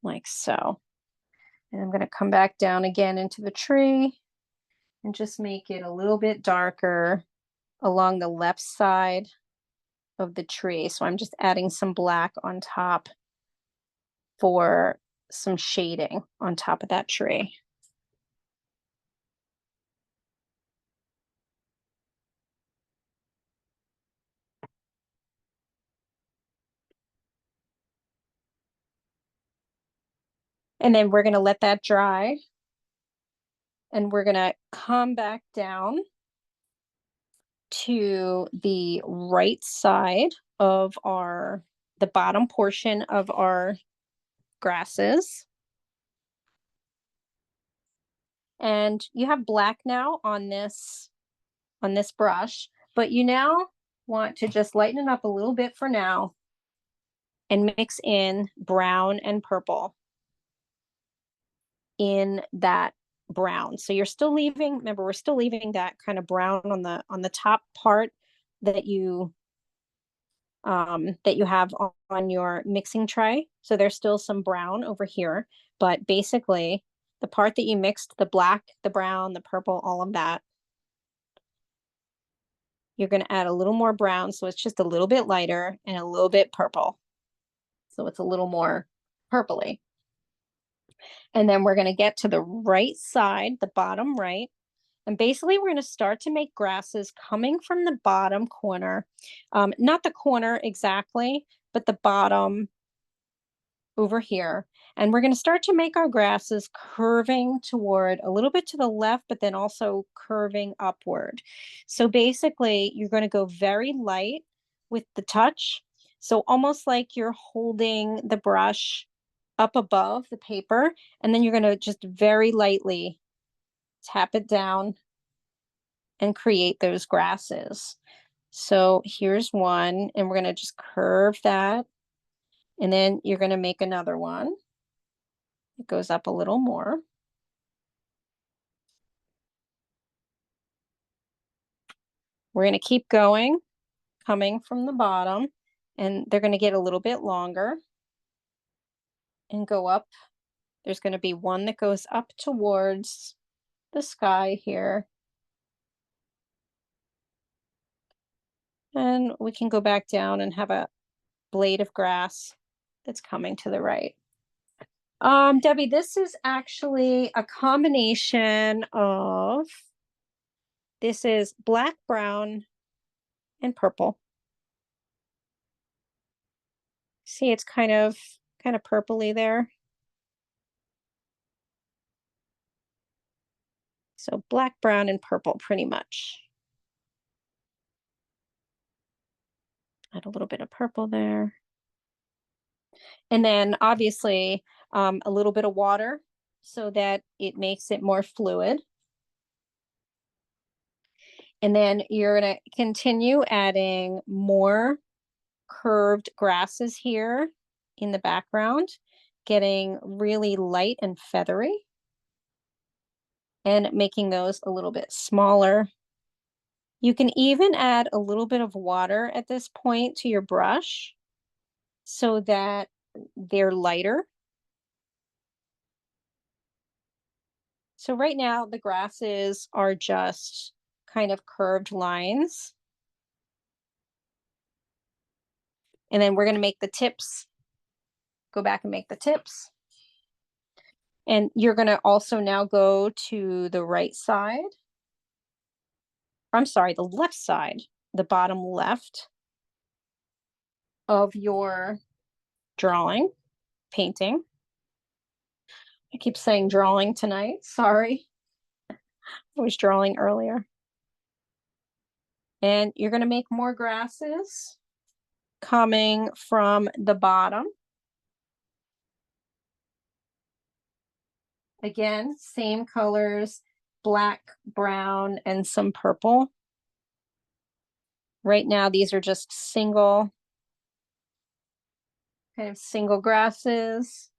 Like so. And I'm going to come back down again into the tree and just make it a little bit darker along the left side of the tree. So I'm just adding some black on top for some shading on top of that tree. And then we're going to let that dry. And we're going to come back down to the right side of the bottom portion of our grasses. And you have black now on this brush, but you now want to just lighten it up a little bit for now and mix in brown and purple in that brown. So you're still leaving, remember, we're still leaving that kind of brown on the top part that you have on your mixing tray. So there's still some brown over here, but basically the part that you mixed, the black, the brown, the purple, all of that, you're going to add a little more brown. So it's just a little bit lighter and a little bit purple. So it's a little more purpley. And then we're going to get to the right side, the bottom right. And basically we're going to start to make grasses coming from the bottom corner. Not the corner exactly, but the bottom over here. And we're going to start to make our grasses curving toward a little bit to the left, but then also curving upward. So basically you're going to go very light with the touch. So almost like you're holding the brush up above the paper, and then you're going to just very lightly tap it down and create those grasses. So here's one, and we're going to just curve that. And then you're going to make another one. It goes up a little more. We're going to keep going, coming from the bottom, and they're going to get a little bit longer and go up. There's going to be one that goes up towards the sky here. And we can go back down and have a blade of grass that's coming to the right. Debbie, this is actually a combination of, this is black, brown, and purple. See, it's kind of purpley there. So black, brown, and purple pretty much. Add a little bit of purple there. And then obviously a little bit of water so that it makes it more fluid. And then you're going to continue adding more curved grasses here in the background, getting really light and feathery and making those a little bit smaller. You can even add a little bit of water at this point to your brush so that they're lighter. So right now the grasses are just kind of curved lines. And then we're going to make the tips. Go back and make the tips. And you're going to also now go to the right side. I'm sorry, the left side, the bottom left of your drawing, painting. I keep saying drawing tonight. Sorry. I was drawing earlier. And you're going to make more grasses coming from the bottom. Again, same colors, black, brown, and some purple. Right now, these are just single, kind of single grasses.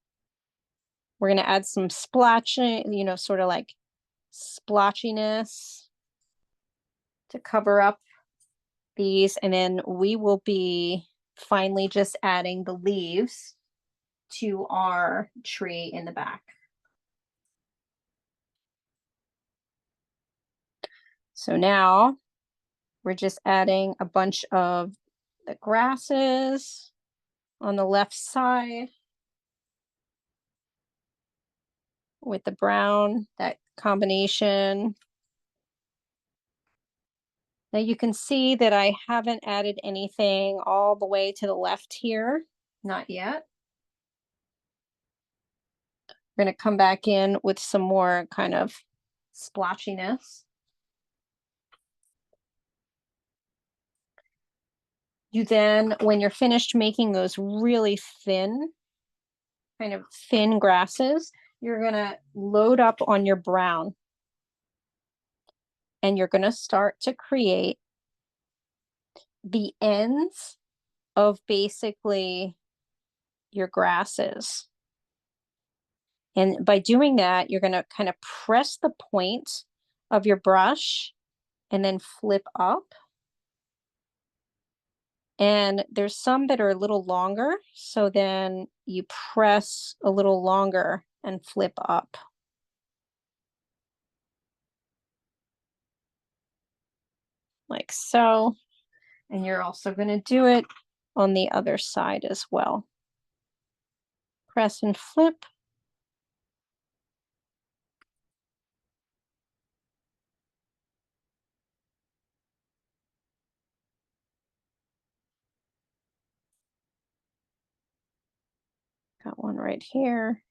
We're going to add some splotching, you know, sort of like splotchiness to cover up these. And then we will be finally just adding the leaves to our tree in the back. So now we're just adding a bunch of the grasses on the left side with the brown, that combination. Now you can see that I haven't added anything all the way to the left here, not yet. We're going to come back in with some more kind of splotchiness. You then, when you're finished making those really thin, kind of thin grasses, you're going to load up on your brown. And you're going to start to create the ends of basically your grasses. And by doing that, you're going to kind of press the point of your brush and then flip up. And there's some that are a little longer, so then you press a little longer and flip up. Like so. And you're also going to do it on the other side as well. Press and flip. Got one right here.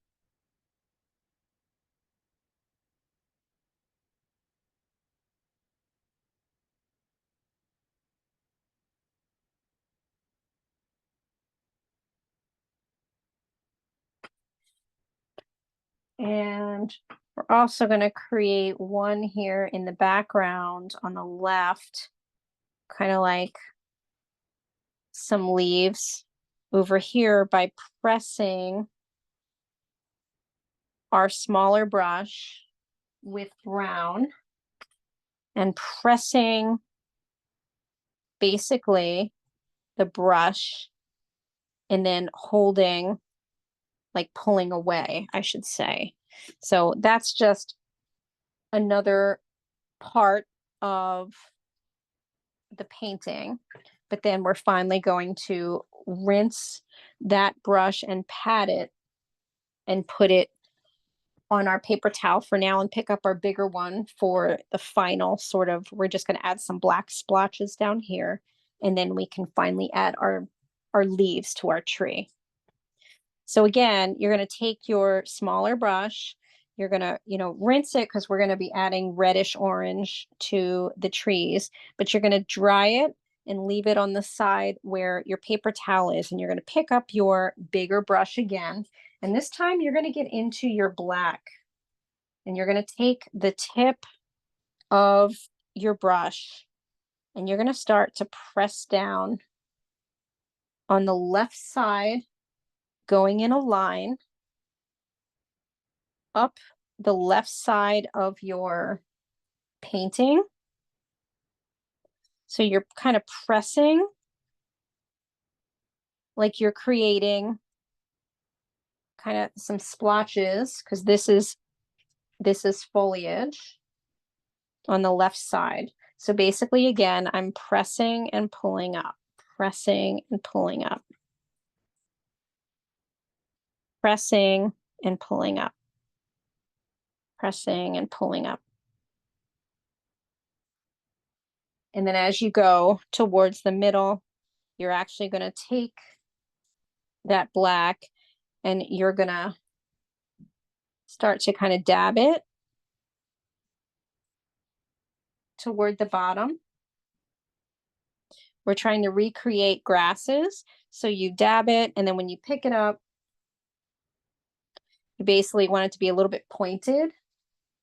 And we're also going to create one here in the background on the left, kind of like some leaves over here by pressing our smaller brush with brown and pressing basically the brush and then holding, like pulling away, I should say. So that's just another part of the painting. But then we're finally going to rinse that brush and pat it and put it on our paper towel for now and pick up our bigger one for the final sort of, we're just going to add some black splotches down here. And then we can finally add our leaves to our tree. So again, you're going to take your smaller brush, you're going to, you know, rinse it because we're going to be adding reddish orange to the trees, but you're going to dry it and leave it on the side where your paper towel is. And you're going to pick up your bigger brush again. And this time you're going to get into your black and you're going to take the tip of your brush and you're going to start to press down on the left side, going in a line up the left side of your painting. So you're kind of pressing like you're creating kind of some splotches because this is foliage on the left side. So basically, again, I'm pressing and pulling up, pressing and pulling up. pressing and pulling up, pressing and pulling up. And then as you go towards the middle, you're actually going to take that black and you're going to start to kind of dab it toward the bottom. We're trying to recreate grasses. So you dab it, and then when you pick it up, you basically want it to be a little bit pointed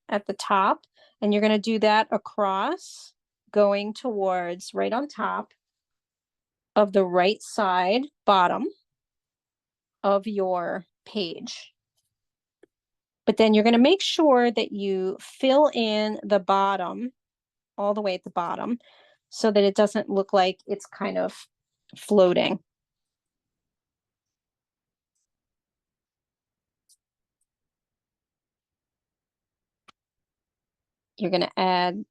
at the top. And you're going to do that across, going towards right on top of the right side bottom of your page. But then you're going to make sure that you fill in the bottom all the way at the bottom so that it doesn't look like it's kind of floating. You're going to add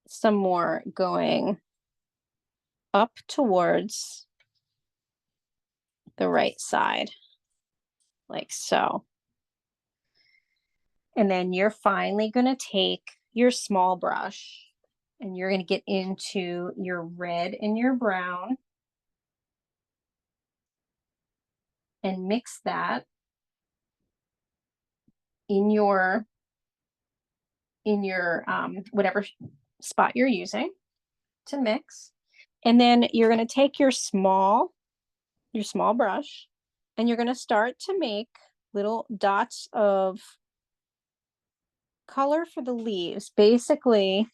some more going up towards the right side, like so. And then you're finally going to take your small brush and you're going to get into your red and your brown and mix that in your whatever spot you're using to mix. And then you're going to take your small brush and you're going to start to make little dots of color for the leaves, basically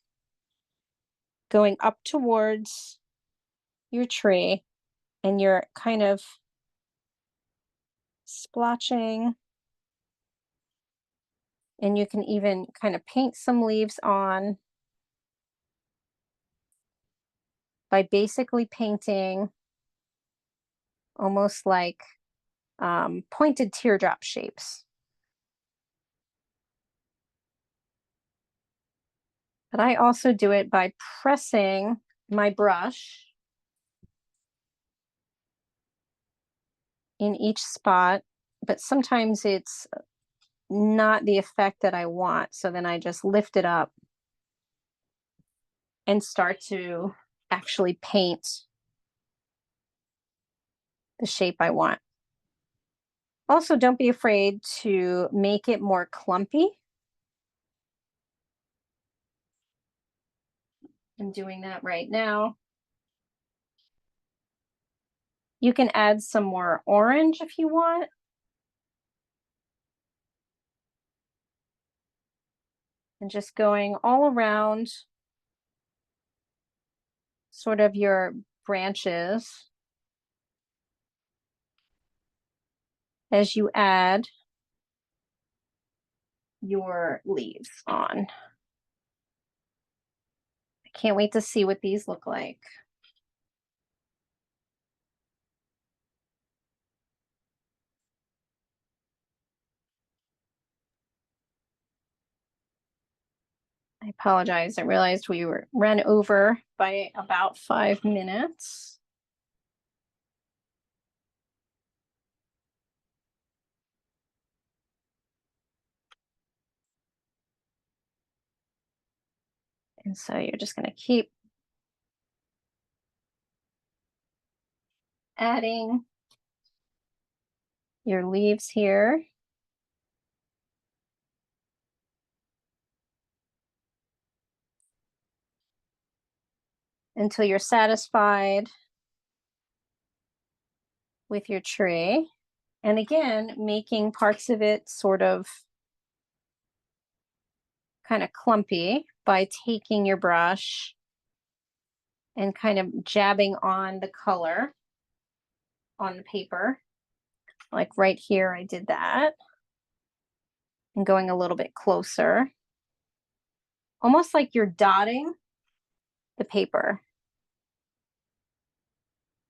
going up towards your tree, and you're kind of splotching, and you can even kind of paint some leaves on by basically painting almost like pointed teardrop shapes. But I also do it by pressing my brush in each spot, but sometimes it's not the effect that I want. So then I just lift it up and start to actually paint the shape I want. Also, don't be afraid to make it more clumpy. I'm doing that right now. You can add some more orange if you want. And just going all around sort of your branches as you add your leaves on. I can't wait to see what these look like. I apologize. I realized we were ran over by about 5 minutes. And so you're just going to keep adding your leaves here until you're satisfied with your tree. And again, making parts of it sort of kind of clumpy by taking your brush and kind of jabbing on the color on the paper. Like right here, I did that. And going a little bit closer. Almost like you're dotting the paper.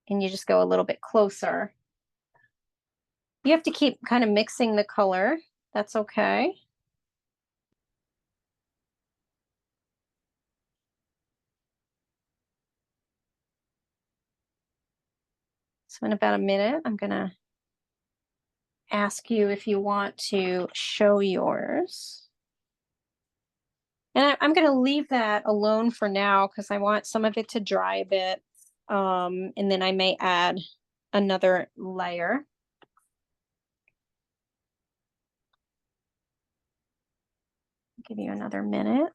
And you just go a little bit closer. You have to keep kind of mixing the color. That's okay. So in about a minute, I'm gonna ask you if you want to show yours. And I'm going to leave that alone for now because I want some of it to dry a bit. And then I may add another layer. Give you another minute.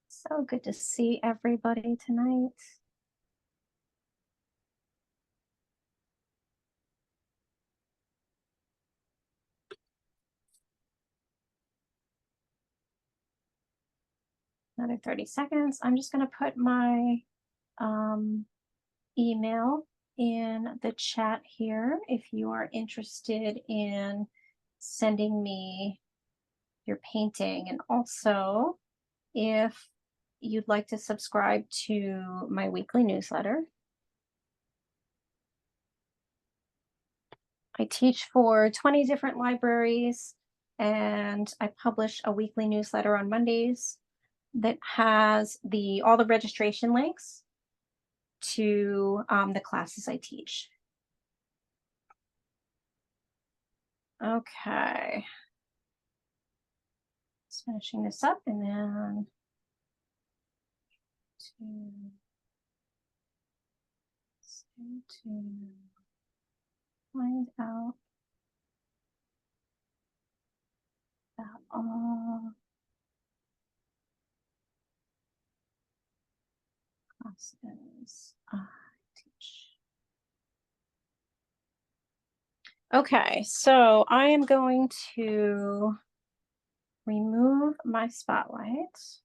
So good to see everybody tonight. Another 30 seconds. I'm just going to put my email in the chat here if you are interested in sending me your painting. And also, if you'd like to subscribe to my weekly newsletter. I teach for 20 different libraries and I publish a weekly newsletter on Mondays that has all the registration links to the classes I teach. Okay. Just finishing this up and then to find out about all classes I teach. Okay, so I am going to remove my spotlight.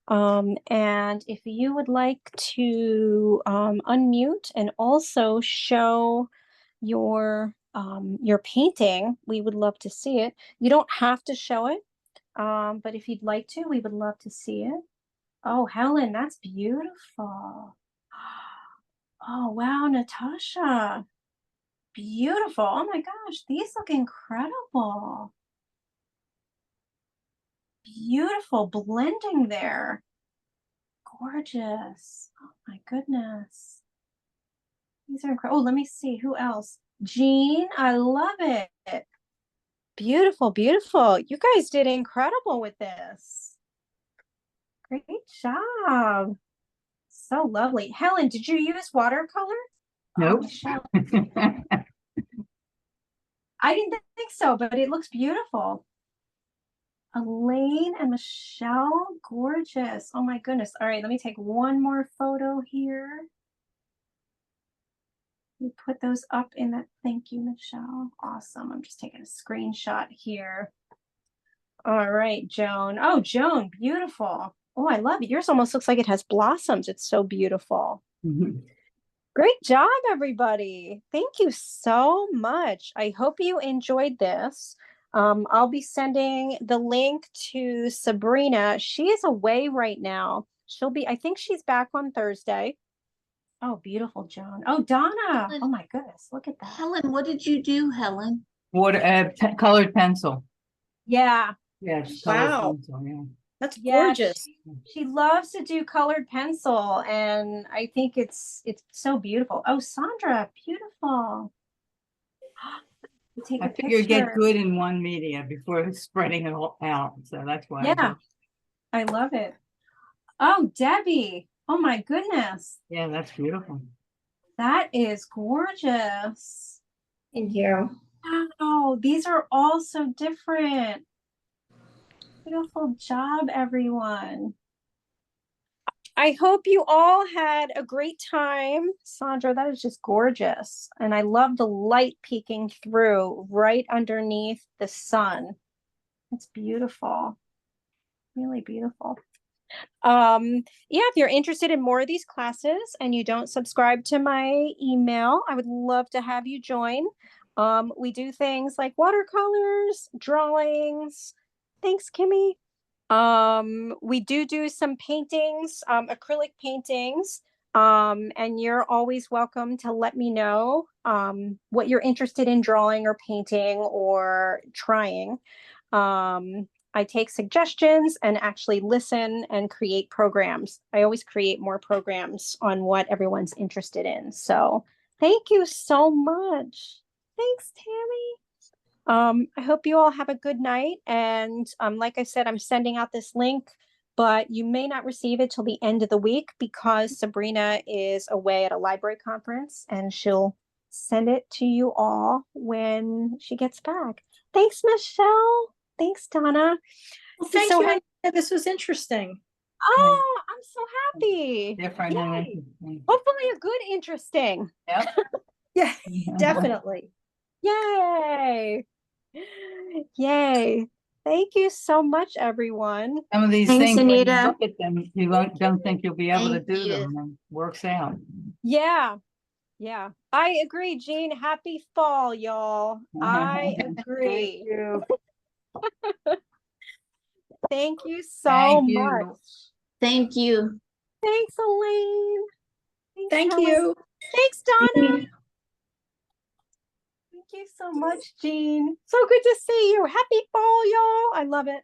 And if you would like to unmute and also show your painting, we would love to see it. You don't have to show it, but if you'd like to, we would love to see it. Oh, Helen, that's beautiful. Oh, wow, Natasha. Beautiful. Oh my gosh, these look incredible. Beautiful blending there. Gorgeous. Oh my goodness. These are incredible. Oh, let me see. Who else? Jean, I love it. Beautiful, beautiful. You guys did incredible with this. Great job. So lovely. Helen, did you use watercolor? Nope. Oh, Michelle. I didn't think so, but it looks beautiful. Elaine and Michelle, gorgeous. Oh my goodness. All right, let me take one more photo here. We put those up in that. Thank you, Michelle. Awesome. I'm just taking a screenshot here. All right, Joan. Oh, Joan, beautiful. Oh, I love it. Yours almost looks like it has blossoms. It's so beautiful. Mm-hmm. Great job, everybody. Thank you so much. I hope you enjoyed this. I'll be sending the link to Sabrina. She is away right now. I think she's back on Thursday. Oh, beautiful, Joan. Oh, Donna. Oh my goodness. Look at that. Helen, what did you do, Helen? Colored pencil. Yeah. Yes. Wow. Pencil, yeah. That's gorgeous. She loves to do colored pencil, and I think it's so beautiful. Oh, Sandra, beautiful. Take I a figure picture. get good in one media before spreading it all out. So that's why. Yeah, I love it. Oh, Debbie. Oh my goodness. Yeah, that's beautiful. That is gorgeous. Thank you. Wow, these are all so different. Beautiful job, everyone. I hope you all had a great time. Sandra, that is just gorgeous. And I love the light peeking through right underneath the sun. It's beautiful. Really beautiful. Yeah, if you're interested in more of these classes and you don't subscribe to my email, I would love to have you join. We do things like watercolors, drawings. Thanks, Kimmy. We do some paintings, acrylic paintings. And you're always welcome to let me know what you're interested in drawing or painting or trying. I take suggestions and actually listen and create programs. I always create more programs on what everyone's interested in. So thank you so much. Thanks, Tammy. I hope you all have a good night. And like I said, I'm sending out this link, but you may not receive it till the end of the week because Sabrina is away at a library conference and she'll send it to you all when she gets back. Thanks, Michelle. Thanks, Donna. Well, thank So you. ha- This was interesting. Oh, I'm so happy. Different and Yay. interesting. Hopefully a good interesting. Yep. Yeah, definitely. Yay. Yay. Thank you so much, everyone. Some of these Thanks, things, when you Anita. look at them, you don't think you'll be able to Thank do you. them, and it works out. Yeah. Yeah. I agree, Jean. Happy fall, y'all. I Thank agree. you. Thank you so Thank you. much. Thank you. Thanks, Elaine. Thanks, Thank Helen. you. Thanks, Donna. Thank you so much, Jean. So good to see you. Happy fall, y'all. I love it.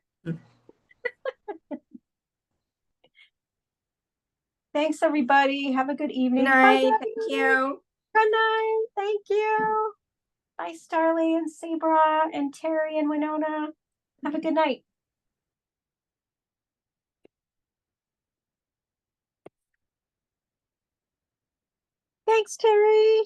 Thanks, everybody. Have a good evening. Good Bye, night. Debbie. Thank you. Good night. Thank you. Bye, Starly and Sabra and Terry and Winona. Have a good night. Thanks, Terry.